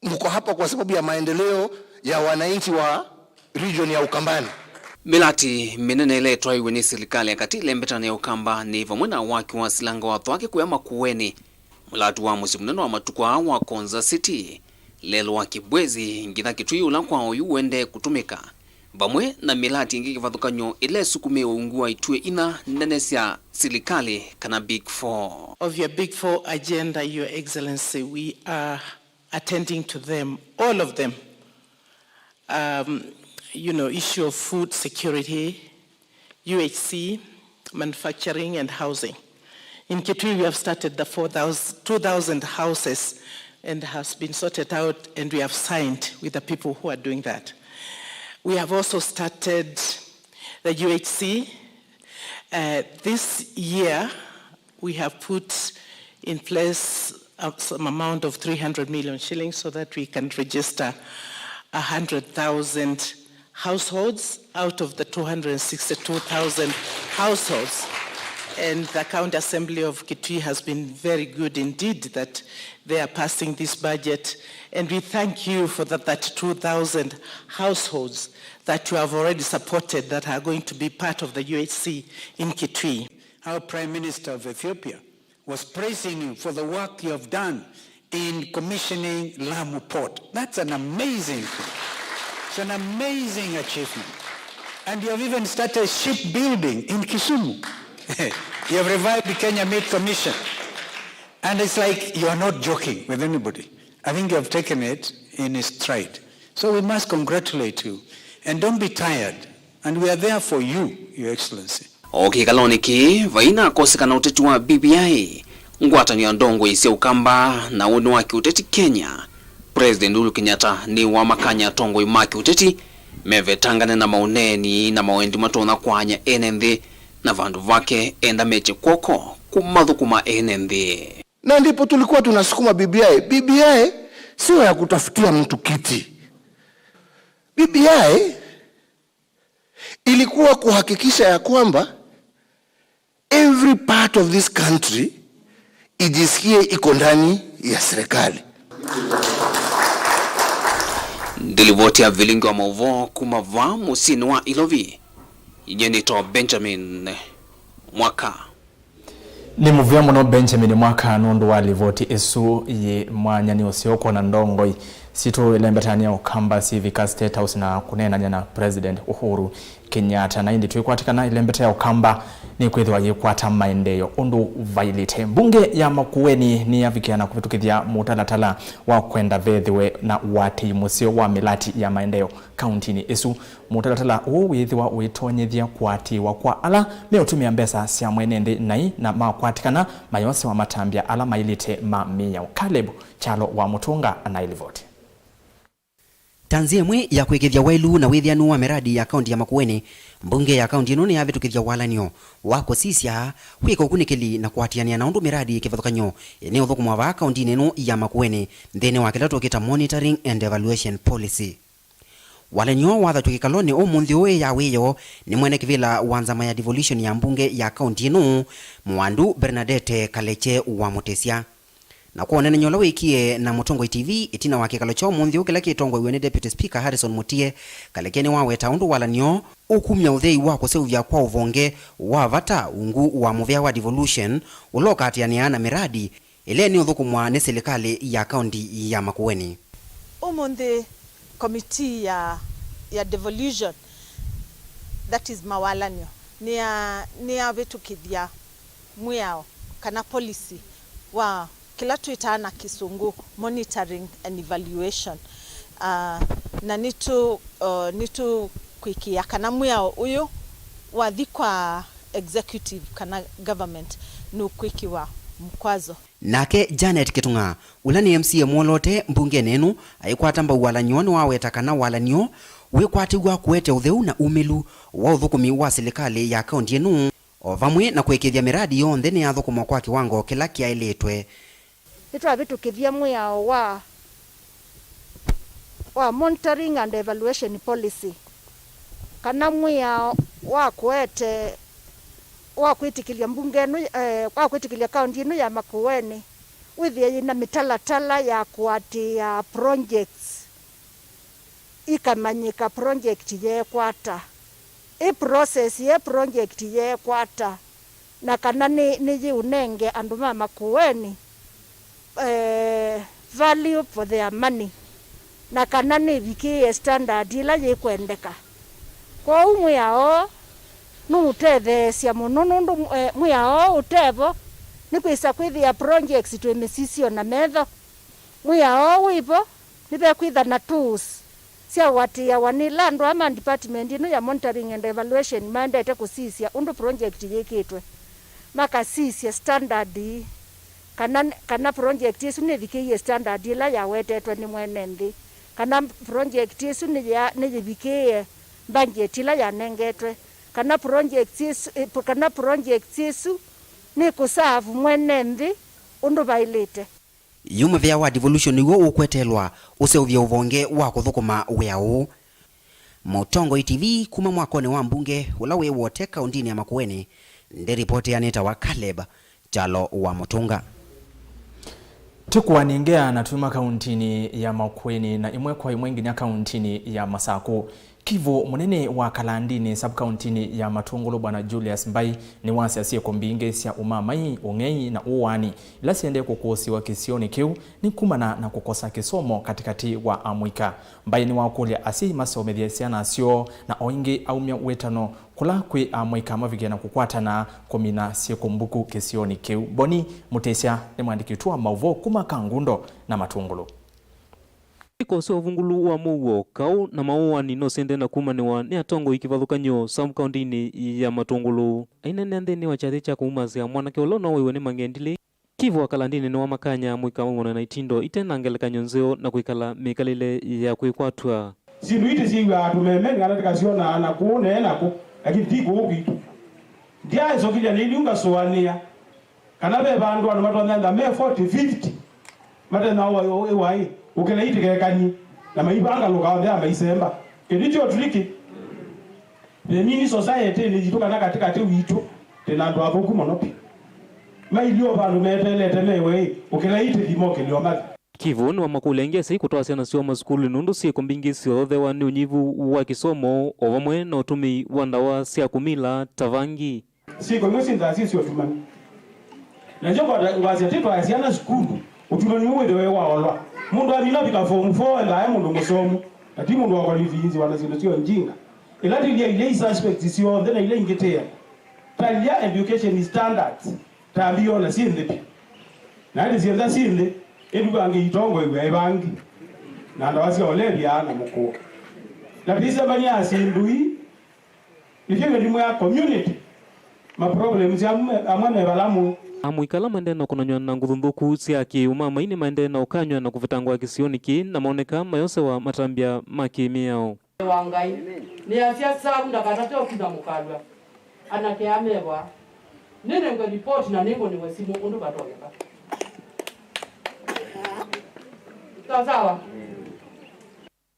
mko hapa kwa sababu ya maendeleo ya wananchi wa region ya Ukambani. Milati minene ile twaiwe ni serikali akati lembetani ya ukamba ni vamwena waki wa silanga watu wake kuyama kuweni mulatu wa musimuneno wa matukwa wa Konza City lelo wa kibwezi ngitha kitui ula kwa uyu wende kutumika bamwe na milati ingi kivathukanyo ile sukume ungua itue ina nenesia serikali kana Big Four. Of your Big Four agenda, Your Excellency, we are attending to them, all of them. Issue of food security, UHC, manufacturing and housing. In Kitui, we have started the 2,000 houses and has been sorted out, and we have signed with the people who are doing that. We have also started the UHC. This year, we have put in place some amount of 300 million shillings so that we can register 100,000 households out of the 262,000 households. And the County Assembly of Kitui has been very good indeed that they are passing this budget. And we thank you for the 32,000 households that you have already supported that are going to be part of the UHC in Kitui. Our Prime Minister of Ethiopia was praising you for the work you have done in commissioning Lamu Port. That's an amazing thing. It's an amazing achievement. And you have even started shipbuilding in Kisumu. You have revived the Kenya Meat Commission. And it's like you are not joking with anybody. I think you have taken it in stride. So we must congratulate you. And don't be tired. And we are there for you, Your Excellency. Okay, kaloniki, vaina kosekana uteti wa BBI. Ngwatani ya ndongo isia ukamba na unu waki uteti Kenya. President Uhuru Kenyatta ni wa makanya tongo imaki uteti. Mevetangane na mauneni na mawendi matona kwanya NND. Na vandu vake enda meche kwoko kumathukuma NND. Na ndipo tulikuwa tunasukuma BBI. BBI sio ya kutafutia mtu kiti. BBI ilikuwa kuhakikisha ya kwamba every part of this country ijisikie iko ndani ya serikali. Ndilivoti ya Vilingi wa Mauvoo kumava musini wa Ilovi. Inyenito Benjamin Mwaka. Ni muvia muno Benjamin Mwaka nundu wa livoti esu ye mwanyani osioko na ndongoi situ ilembetania ukamba Civic State House na kunena na President Uhuru Kenyatta na indi tuikwatikana ilembeta ya ukamba ni kwethwa yikwata maendeleo undu vailite mbunge ya Makueni ni yavikiana kuvitukithia mutalatala wa kwenda vethiwe na wati musio wa milati ya maendeleo kauntini esu mutalatala huu withiwa uitonyethia kwatiwa kwa ala meutumia mbesa cia mwenende nai na makwatikana mayose wa matambia ala mailite mamia Caleb Chalo wa Mutunga anailivoti. Tanzia mwe ya kwekethia wailu na withianu wa miradi ya kaunti ya Makueni mbunge ya kaunti ino ni yavitukithia walanio wako sisia kwika ukunikili na kuatiania na undu miradi kivathukanyo eneo thukumwa va kaunti ino ya Makueni nthini wa kila tukita monitoring and evaluation policy. Walanio watha tukikaloni munthi uwe ya wiyo ni mwene kivila wanzama ya devolution ya mbunge ya kaunti ino Mwandu Bernadette Kaleche wa Mutesia. Na kwa nene nyola wikie na Mutongo TV itina wa kikalo cho munthi ukila kitongo iwe ni Deputy Speaker Harrison Mutie kalekeni wawe taundu walanio ukumya uthei wa kuseuvya kwa uvonge wa vata ungu wa muvya wa devolution uloka atianiana miradi ile ni uthukumwa ni serikali ya kaunti ya Makueni. Umunthi committee ya devolution, that is mawalanio ni ya vitukithia mwiao kana policy wa kila tuitana kisungu monitoring and evaluation na nitu kwikia kana mwiao uyu wathikwa executive kana government no kwikiwa mkwazo. Nake Janet Kitunga ulani MCA mwolote mbunge nenu aikwatamba walanyo ni waweta kana walanyo wikwatigwa kuete utheu na umelu wa uthukumi wa serikali ya kaunti enu ovamwe na kwekethia miradi yonthe ni yathukuma kwa kiwango kila kiailitwe. Itwa vitukithia mwiao wa monitoring and evaluation policy kana mwiao wa kuete wa kwitikilia mbunge nu wa kwitikilia kaunti inu ya Makueni withie na mitalatala ya kuatia projects ikamanyika project ye kwata process ye project ye kwata na kana ni unenge andu ma Makueni value for their money na kana ni vikie standard ila ye kwendeka kwa umwiao nutethe cia muno nundu mwiao utevo ni kwisa kwithia projects twemisisio na metho mwiao wivo nibe kwitha na tools cia watia wanila andu ama department ino ya monitoring and evaluation mandate kusisia undu project yikitwe makasisia standard kana project isu ni vikie standard ila ya wetetwe ni mwenendi kana project isu ni vikie budget ila ya nengetwe kana project isu ni kusavu mwenendi undu bailite. Yumuvya wa devolution iwo ukwetelwa useuvya uvonge wa kuthukuma wiao. Mutongo TV kuma mwakone wa mbunge ula we wote kaundini ya Makueni ndi ripoti anita wa Caleb Chalo wa Mutunga. Tukuwaningea na tuima kauntini ya Makueni na imwe kwa imwe ngini ya kauntini ya Masako. Kivu munene wa Kalandini sub-kauntini ya Matungulu bwana Julius Mbai ni wasi asiye kombinge sia umamai ungei na uwani ila siende kukosi wa kisioni kiu ni kumana na kukosa kisomo katikati wa Amwika. Mbai ni wakulia asi masomethia siana asio na oingi au mia uetano kula kwe Amwika mavigena kukwatana komina siye kumbuku kisioni kiu. Boni Mutesia ni mwandikitua Mauvoo kuma Kangundo na Matungulu. Koso vungulu wa Mauvoo kau na maua ni no sende na kumaniwa ni atongo ikivathukanyo sub-kauntini ya Matungulu aina nende ni wachathecha kuumazia mwanake ulo no wewe ni mangendile Kivu wa Kalandini ni wa makanya mwika mwana na itindo itena angelekanyo nzeo na kuikala mikalile ya kuikwatwa sindu iti siwa tumeme ngana tikasiona na kuone enako lakini tiko ukitu ndia iso kija ni liunga soania kana be bandu anu matwanza me 40-50 mate na wai ukele itikekani na maibanga lokawandea maisemba kedicho tuliki nini society ni jituka na katikati witu tena ndo avuku monopi mailio bandu metelete mewe ukele itiki moke lio mati Kivuni wa makulengesi kutoa ciana cio masukulu nundu ciiko mbingi ciothe wa ni unyivu wa kisomo o vamwe na utumi wa ndawa cia kumila tavangi. Ciiko imwe cindaci cio tumani na njo ngwacia titwa ciana sukulu utumani mwende we waolwa mundu amina bika form 4 enda mundu musomo ati mundu wa qualifizi wana zindu cio njinga ila ndiye ile suspect cio then ile ingetea talia education standards tambio na sinde na ndi zienda sinde edu bangi itongo iwe bangi na ndawasi olebya na muko na bisa banya asindui ifike ndimwe ya community ma problems ya amane balamu amwikala mende na kunanywa na nguthunduku cia kiuma maini mende na ukanywa na kuvitangwa kisioni ki na maoneka mayose wa matambia makimiao wangai ni asia sabu ndakatata okida mukalwa anake amebwa nene ngo report na ningo ni wesimu undu batogeka sawa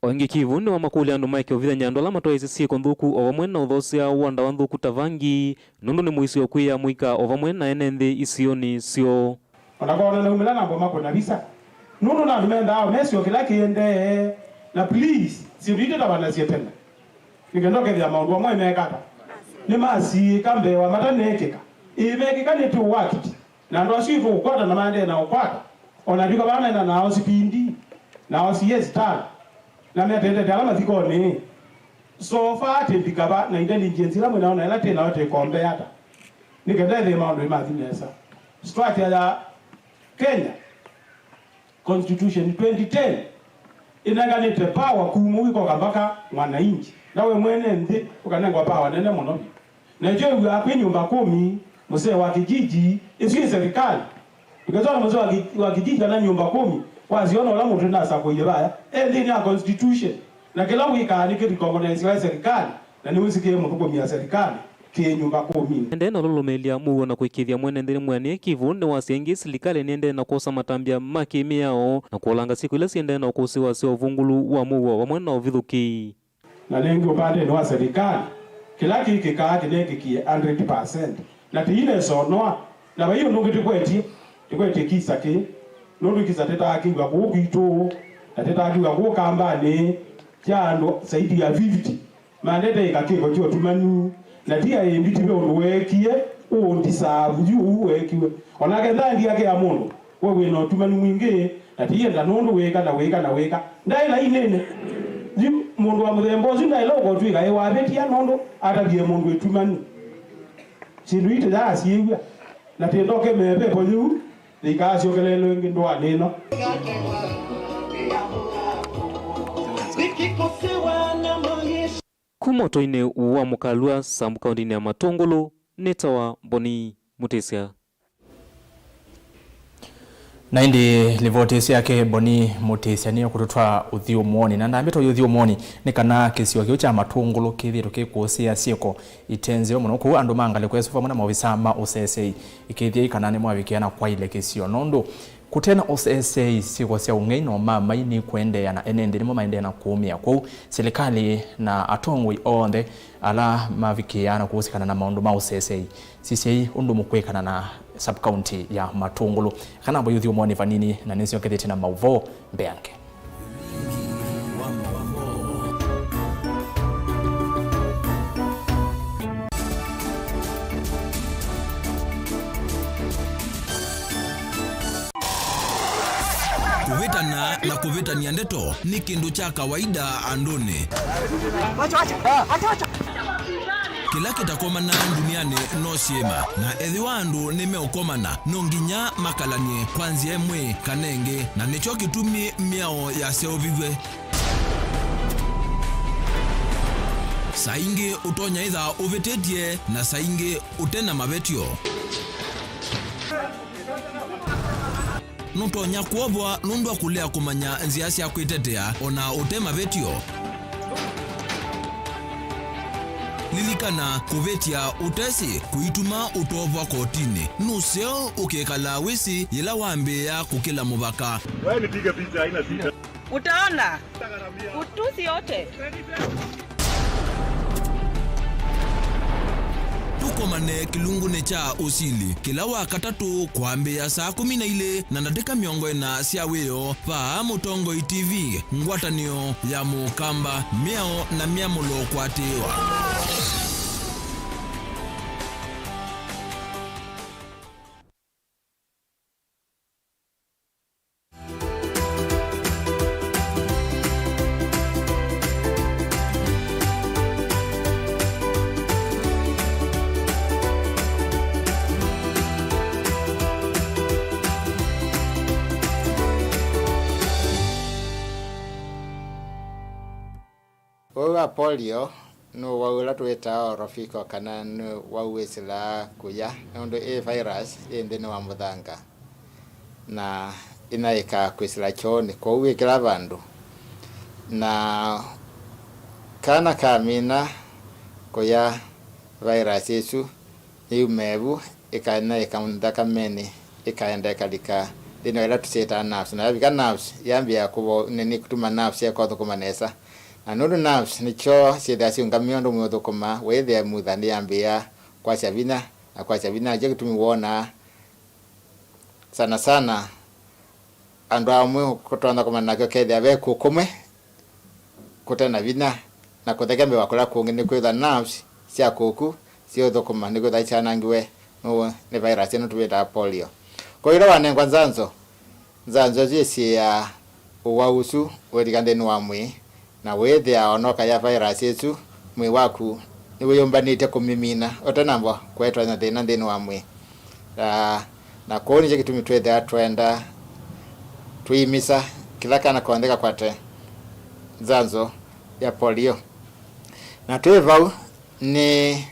Oingi Kivuni wa makuli andu Mike ovitha nyandola matoisi ciiko nthuku o vamwe na uthocia wanda wa nthuku tavangi nundu ni muisi okwiya mwika o vamwe na ene nthi isioni cio onakona na umela nambo makona visa nundu na ndumenda ao nesio kila kiende na please sindite tabana sietena nikendoke vya maundu amwe mekata ni masi kambe wa matanekeka imekika ni tu wakiti na ndo asifu ukwata na mande na ukwata onadika bana na nao sipindi nao siyesi tano na metende alama zikoni so far tindikaba na indeni njenzila mwe naona ela tena wote kombe hata nikendele maundu imazinesa structure ya Kenya Constitution 2010 inaganite power kumuiko kabaka mwananchi nawe mwene ndi ukanengwa power nene muno na hiyo ya nyumba 10 mzee wa kijiji isiyo serikali ukazona mzee wa kijiji na nyumba 10 waziona wala mtu nasa kuibaya ndini ya constitution na kila wika ni kitu components ya serikali na ni wisi kile mtu kwa serikali ki nyumba 10 ndena lolomelia muo na kuikithia mwene ndini mwene Kivuni wa sengi serikali niende na kosa matambia makimiao na kuolanga siku ile siende na kusiwa sio vungulu wa muo wa mwene na vithuki na lengo upande ni wa serikali kila kika kineki 100% na tiile sonoa na hiyo ndio tikwetie kisa ki nundu kisa teta akiwa kugitu na teta akiwa kukambani kyando saidi ya 50 mandete ikakiko kyo tumanu na dia yembiti be onwekie undisabu yu wekiwe onake ndandi yake ya mundu wewe no tumanu mwingi na tiye ndanundu weka ndai la inene mundu wa mudembo zinda ilo ko twiga ewa betia nondo atabie mundu etumanu sindu ite da asiwa na tendoke mebe poju likasi okelelo ngindwa neno kumoto-ine wa mukalua sambu kaunti ya Matongolo netawa Boni Mutesia na indi livotesi yake Boni Mutesia niyo kututwa uthio mwoni na ndambito uthio mwoni ni kana kisio kiu cha Matongolo kithiro kikusia sieko itenzeo muno ku andu mangale kwesufa muna maofisa ma usesei ikithia ikanane mwavikiana kwa ile kisio nondo kutena usesei sieko sia ungeino mama ini kuendeana na enende ni mama endena kuumia kwa serikali na atongwi onde ala mavikiana kuhusikana na maundu ma usesei sisi undu mukwekana na sub county ya Matongolo kana bo yuthi umoni vanini na nisio kethete na Mauvoo mbeanke kuvitana na kuvitania ndeto ni kindu cha kawaida andoni kila kitakomana duniani no siema na ethi wandu nimeukomana no nginya makalanie kwanzia emwe kanenge na nicho kitumi miao ya seovigwe saingi utonya itha uvitetie na saingi utena mavetio nutonya kuobwa nundu akulea kumanya nzia cia kwitetea ona utema vetio lilikana kuvetia utesi kuituma utovwa kotini nuseo ukekala wisi yila wambe ya kukila muvaka wewe nipige picha haina shida utaona utusi yote tukomane kilungune cha usili kila wakatatu kwambia saa 12 na dakika 40 cia wiyo pa Mutongo TV ngwatanio ya mukamba miao na miamulo kwatiwa. Wa polio no waula tueta rafiko kana no wawesela kuya ndo virus ende wa muthanga na inaika kwisila choni kwa wikira bandu na kana kamina kuya virus yesu yumebu ikana ikamundaka meni ikaenda kalika dino ila tuseta nerves na bika nerves yambia kubo nini kutuma nerves ya kwa kumanesa anodo nerves nicho sidasi ngamiondo mwodo koma wethe muthani yambia kwa chavina na kwa chavina je kutumiwona sana sana andu amwe kutonda koma nakyo kethe abe kukumwe kutana vina na kutegemea wakora kuongene kwetha nerves cia kuku sio thokoma niko thaichana ngiwe no ne virus no tuweta polio kwa hiyo wanengwa nzanzo jesi ya uwausu wedigande no amwe na wethe aonoka ya virus yetu mwe waku niwe yombanite kumimina otanamba kwetwa na thina ndino amwe na koni je kitumi twethe atwenda tuimisa kila kana kuandika kwate nzanzo ya polio na twevau ni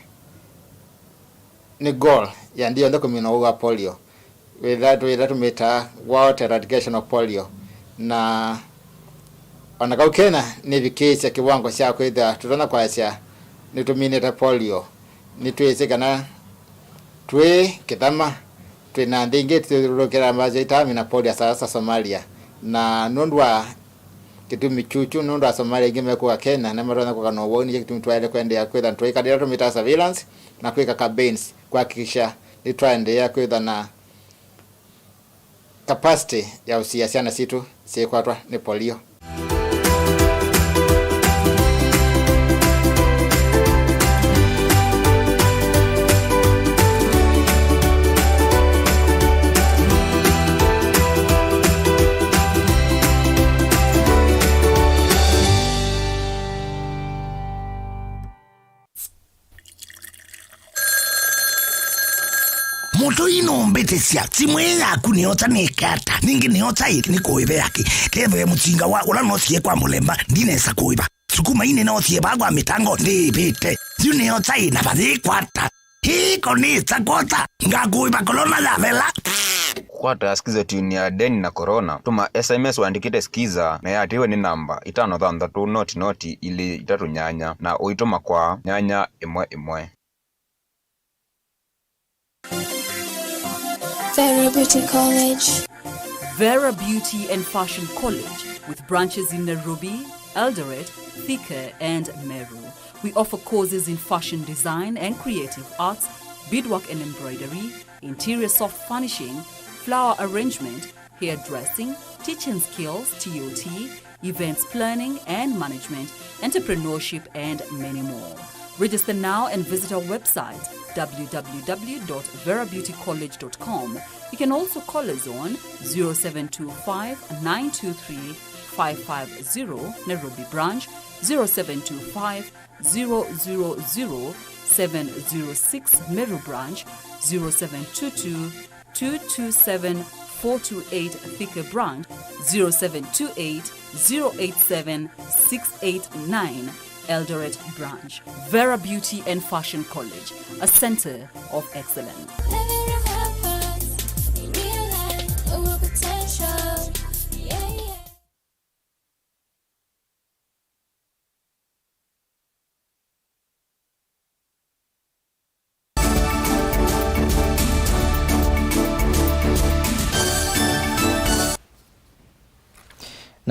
goal ya ndio ndo kumino wa polio witha tumeta world eradication of polio na onakaukena ni vikisha kiwango cha kwitha tutona kwacha nituminita polio nitwese kana twe kitama twina ndingi turukira maje itamina polio sasa Somalia na nondwa kitumi chuchu nondwa Somalia ngime kwa Kenya na marona kwa no woni kitumi twale kwenda kwitha twika dira tumita surveillance na kwika campaigns kuhakikisha nitwaendelea kwitha na capacity ya usiasiana situ sikwatwa ni polio. Moto ino mbetesia timwe yaku niota nikata ningi niota ni kuibe yake keve mutsinga wa ula nosie kwa mulemba ndinesa kuiba sukuma ine nosie bagwa mitango ndipite yu niota ina badhi kwata hiko nisa kota ngakuiba kolona ya vela kwata skiza tuni ya deni na corona tuma SMS waandikite skiza na yatiwe ni namba 533 ili 3 na uituma kwa 111. Vera Beauty College. Vera Beauty and Fashion College with branches in Nairobi, Eldoret, Thika and Meru. We offer courses in fashion design and creative arts, beadwork and embroidery, interior soft furnishing, flower arrangement, hairdressing, teaching skills, TOT, events planning and management, entrepreneurship and many more. Register now and visit our website www.verabeautycollege.com. You can also call us on 0725 923 550 Nairobi branch, 0725 000 706 Meru branch, 0722 227 428 Thika branch, 0728 087 689 Eldoret branch. Vera Beauty and Fashion College, a center of excellence.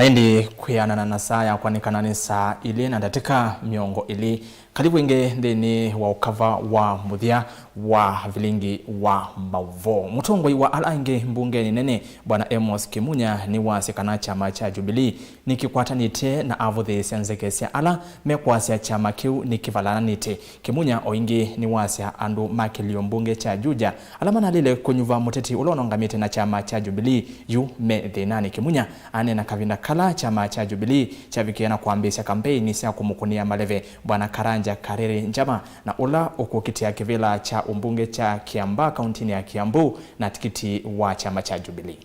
na indi kuyanana na saa ya kwanikana ni saa ili na datika miongo ili karibu inge ndeni wa ukava wa muthia wa Vilingi wa Mauvoo. Mutongoi wa alainge mbungeni nene Bwana Amos Kimunya ni wasikana chama cha Jubilee nikikwatanite na avuthe sianzekesia ala mekwasia chama kiu nikivalananite. Kimunya oingi ni wasia andu makilio mbunge cha Juja alamana lile kunyuva muteti ulonongamite na chama cha Jubilee yu methenani. Kimunya ane na kavinda kala chama cha Jubilee chavikiana kuambisha kampeni sia kumukunia maleve Bwana Karanja Karere Njama na ula ukukitia kivila cha umbunge cha Kiamba kauntini ya Kiambu na tikiti wa chama cha Jubilee.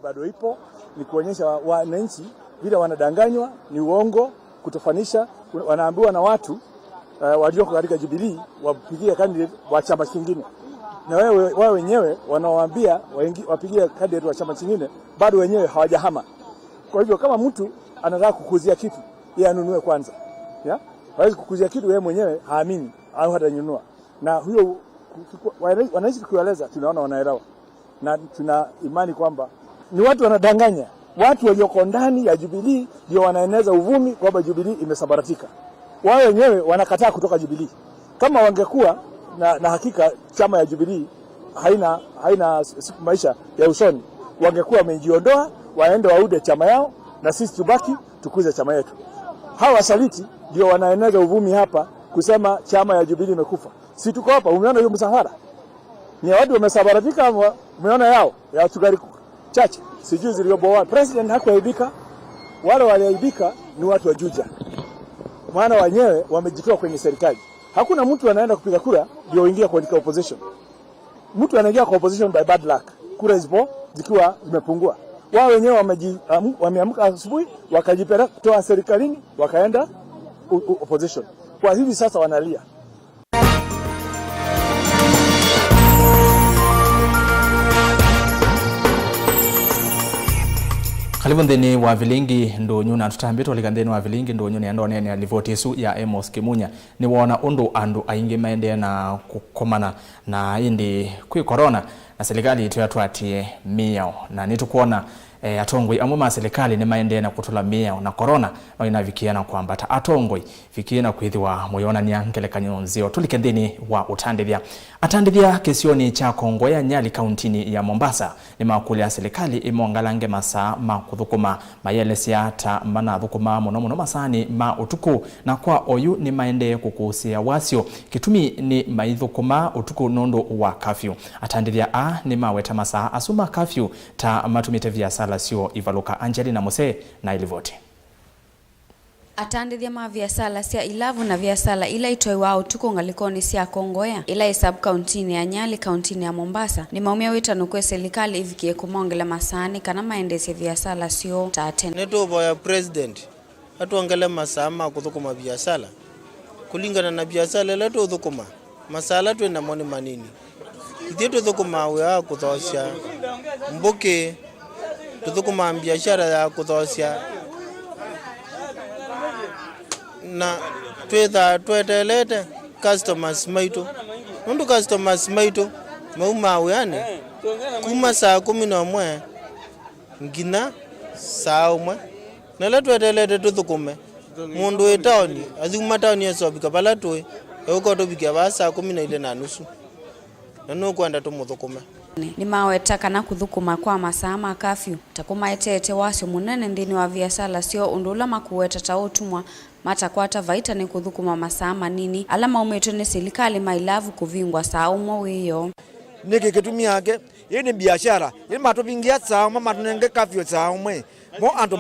Bado ipo ni kuonyesha wananchi vile wanadanganywa, ni uongo, kutofanisha, wanaambiwa na watu walioko katika Jubilee wapigie candidate wa chama kingine. Na wao wenyewe wanawaambia wapigie candidate wa chama kingine, bado wenyewe hawajahama. Kwa hivyo kama mtu anataka kukuzia kitu, yeye anunue kwanza. Ya? Hawezi kukuzia kitu yeye mwenyewe haamini au hatanunua. Na huyo wananchi kueleza tunaona wanaelewa. Na tuna imani kwamba ni watu wanadanganya. Watu walioko ndani ya Jubilee ndio wanaeneza uvumi kwamba Jubilee imesambaratika. Wao wenyewe wanakataa kutoka Jubilee. Kama wangekuwa na hakika chama ya Jubilee haina maisha ya usoni, wangekuwa wamejiondoa, waende waude chama yao na sisi tubaki tukuze chama yetu. Hawa wasaliti ndio wanaeneza uvumi hapa kusema chama ya Jubilee imekufa. Si tuko hapa, umeona hiyo msafara? Ni watu wamesabaratika, umeona yao ya sukari chache. Sijui zilioboa. President hakuaibika. Wale waliaibika ni watu wa Juja. Maana wenyewe wamejitoa kwenye serikali. Hakuna mtu anaenda kupiga kura ndio ingia kwa opposition. Mtu anaingia kwa opposition by bad luck. Kura zipo zikiwa zimepungua. Wao wenyewe wameamka asubuhi wakajipeleka kutoa serikalini wakaenda opposition. Kwa hivi sasa wanalia. Karibu ndeni wa Vilingi ndonyu na tutambito ligandeni wa Vilingi ndonyu ni andone ni alivotesu ya Amos Kimunya ni wona undu andu aingi maende na kukomana na indi kwi corona na serikali itu yatwatie miao na nitukuona atongoi amwe ma serikali ni maende na kutula miao na corona no inavikiana kwamba atongoi vikiana kwithiwa moyona ni angelekanyo nzio tulikendeni wa utandithia atandithia kesioni cha Kongoya Nyali kauntini ya Mombasa ni makuli ya serikali imongalange masaa makuthukuma mayelesia ta mana thukuma muno masani ma utuku na kwa oyu ni maende kukusia wasio kitumi ni maithukuma utuku nondo wa kafyu atandithia ni maweta masaa asuma kafyu ta matumite vya sala sio Ivaluka Angelina Mose na ilivoti atandithia mavia sala sia ilavu na via sala ila itoi wao tuko ngalikoni sia Kongoya ila sub countini ya Nyali countini ya Mombasa ni maumia witano kwa serikali ivikie kumongela masani kana maendese via sala sio taten neto boya president atuongele masama kuthukuma via sala kulingana na via sala leto thukuma masala twenda moni manini ithieto thukuma wa kuthosha mboke tuthukuma biashara ya kuthosha na twetelete customers maito nundu customers maito mauma yani kuma saa 11 ngina saa 1 na la twetelete tuthukume mundu etaoni azuma taoni yasobika bala twe euko tobikia ba saa 12:30 na no kwenda tumuthukume ni maweta kana kuthukuma kwa masaa ma kafyu takumaetete wasio munene ndini wa via sala sio undula makuweta tautumwa matakwata vaita ni kuthukuma masaa manini alama umeto ni serikali mailavu kuvingwa saa umo wiyo niki kitumia yake hii ni biashara hii matubingia saa mama tunenge kafyu saa umwe mo ando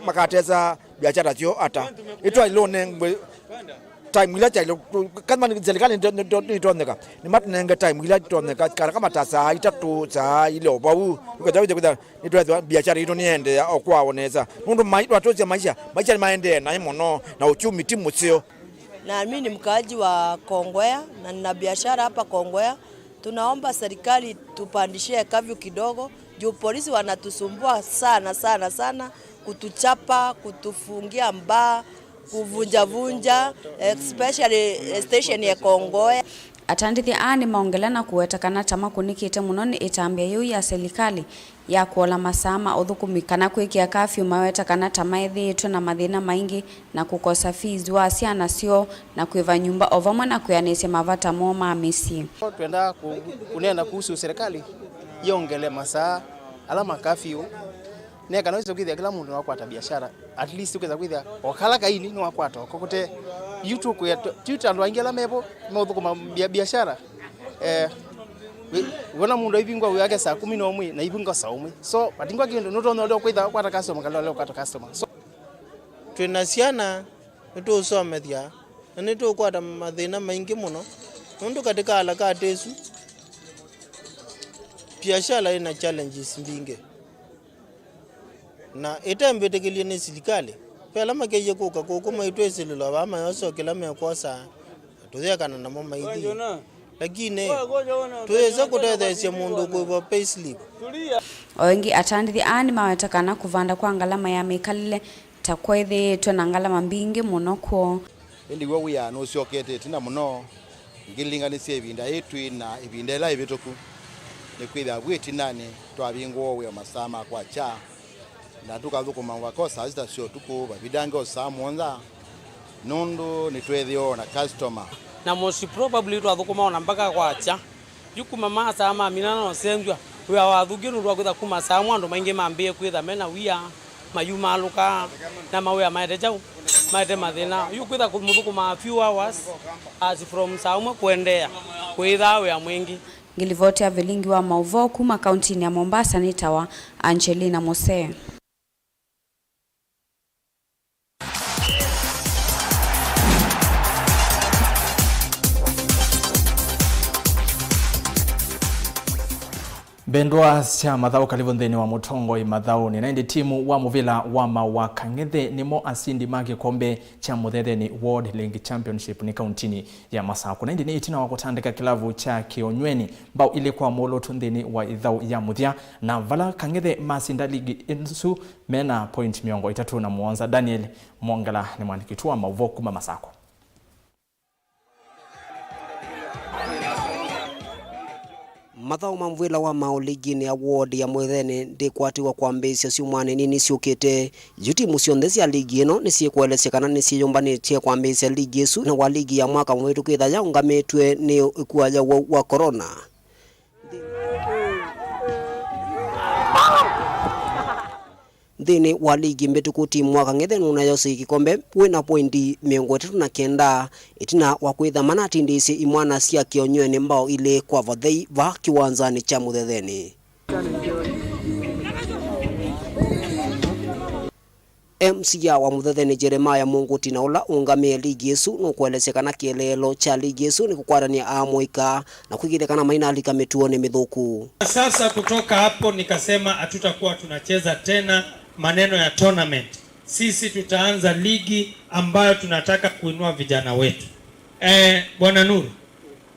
makateza biashara sio ata itwa ilone time ila chailo kama ni serikali nitondeka ni matunenge time ila tondeka kama tasa itatu saa ile obawu ukajaje nitwa biashara ito niende okwaoneza mundu maitwa tozi maisha ni maende na imono na uchumi timu sio na mimi ni mkaaji wa Kongoya na nina biashara hapa Kongoya. Tunaomba serikali tupandishie kavyu kidogo juu polisi wanatusumbua sana kutuchapa, kutufungia mbaa, kuvunja especially station ya Kongoya. Atandithi ani maongelana kuwetakana tama kunikite munoni itambia yu ya serikali ya kuola masama uthukumi kana kwikia kafyu maweta kana tamaithitwe na mathina maingi na kukosa fees wa ciana cio na kwiva nyumba ovamwe na kuyanisya mavata mo ma misi. Twenda kunena kuhusu serikali iongele masaa alama kafyu ne kana wizo kwithia kila mundu wakwata biashara at least ukeza kwithia okala kaini ni wakwata kokote YouTube kwa Twitter ndo angela mebo mauthukuma biashara wona mundu ivingwa uyake saa 11 na ivingwa saa 1 so patingwa kindu notono ndo kwitha kwata customer kala leo kwata customer so twina ciana nitusomethia na nitukwata mathina maingi muno nundu katika ala ka tesu biashara ina challenges mbingi na itembetekelie ni serikali pela makeje kuka kukuma itwesililo bama yoso kila mekosa tuthekana na mama ithi lakini tuweza kutethesia mundu kwa payslip oingi atandithi ani mawetakana kuvanda kwa ngalama ya mikalile takwethitwe na ngalama mbingi muno ko ndigwa wiya no ciokete tina muno ngilinganisie ibinda yetu na ibinda ila ibituku nikwitha bwiti nani twabingwo we masama kwa cha na tukathukuma wakosa zita sio tuku babidango samonza nundu nitwethio na customer na most probably twathukuma ona mpaka kwa cha yukuma masa ma minano senjwa we wathugiru rwa kwitha kuma saa mwandu maingi mambie kwitha mena wiya mayuma luka na mawe maeteja maete mathina yukwitha kumuthukuma few hours as from saa umwe kuendea kwitha we mwingi. Ngilivotea Vilingi wa Mauvoo kuma kaunti ya Mombasa ni tawa Angelina Mose. Bendwa cia mathau kalivo nthini wa mutongo i mathau ni naindi timu wa muvila wa Mawakang'ethe nimo asindi magi kombe cha muthetheni World League Championship ni kauntini ya Masako. Naindi ni itina wa kutandika kilavu cha Kionyweni mbao ili kwa moloto nthini wa ithau ya muthia na vala Kang'ethe masinda ligi insu mena point miongo itatu na muonza. Daniel Mwongala ni mwandikitu wa Mauvoo kuma Masako. Mathau mamvwila wa maoligi ni award ya mwethene ndikwatiwa kwambisya ciumwane nini ciukite jutimu cionthe cia ligi ino nicikwelesekana niciyumbanitie kwambisya ligi isu na wa ligi ya mwaka mwitu kwitha yaungamitwe ni ikuaja wa corona. Thini wa ligi mbituku timu wa Kang'ethe nunayo ikikombe wina pointi 39 itina wa kwitha manatindisi imwana cia Kionyweni mbao ile kwa vathei va kiwanzani cha muthetheni. MC wa muthetheni Jeremiah Munguti na ula ungamie ligi isu nukwelesekana kielelo cha ligi isu ni kukwarania amoika na kwigithekana mainalika mituone mithuku. Sasa kutoka hapo nikasema hatutakuwa tunacheza tena maneno ya tournament. Sisi tutaanza ligi ambayo tunataka kuinua vijana wetu. Bwana Nuru,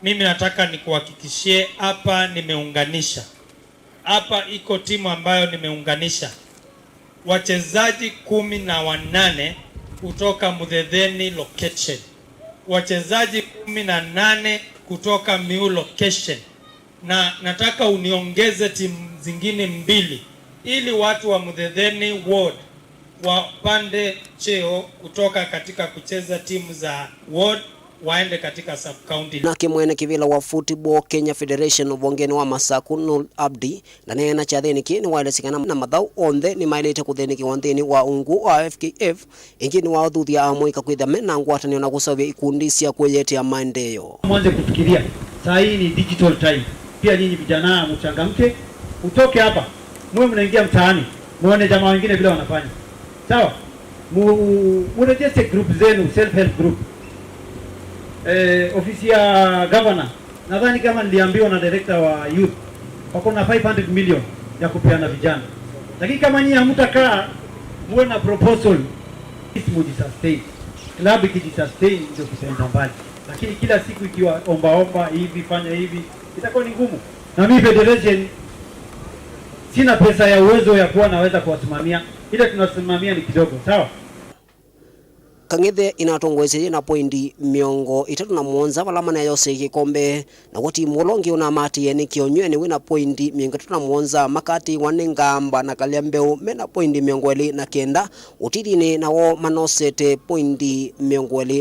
mimi nataka nikuhakikishie hapa nimeunganisha. Hapa iko timu ambayo nimeunganisha wachezaji 18 kutoka Muthetheni location. Wachezaji 18 kutoka Miu location. Na nataka uniongeze timu zingine 2 ili watu wa Muthetheni ward wapande cheo kutoka katika kucheza timu za ward waende katika sub county. Na kimwene kivila wa football Kenya Federation vongeni wa Masaku Nul Abdi na nena cha theni ki ni waelesekana na mathau onthe ni mailete kutheni kiwanthini wa ungu wa FKF ingini wa uthuthia amoika kwitha mena ngwatanio na kusavia ikundi cia kuyetea maendeleo. Mwanze kufikiria saa hii ni digital time. Pia nyinyi vijana mchangamke, utoke hapa mwe mnaingia mtaani muone jamaa wengine vile wanafanya. Sawa? Murejeste group zenu, self help group. Ofisi ya governor nadhani kama niliambiwa na director wa youth wako na 500 million ya kupeana vijana. Lakini kama nyinyi hamtakaa muwe na proposal mujisustain. Club ikijisustain ndio tutaenda mbali. Lakini kila siku ikiwa omba hivi fanya hivi itakuwa ni ngumu. Na mimi federation sina pesa ya uwezo ya kuwa naweza kuwasimamia. Ile tunasimamia ni kidogo, sawa? Kang'ethe inatongwese na pointi 37 vala mana yose kikombe na wati mulongi una mati ni kionyweni wina pointi 37 makati wanengamba na kaliambeu mena pointi 29 utidini na wo manosete pointi 29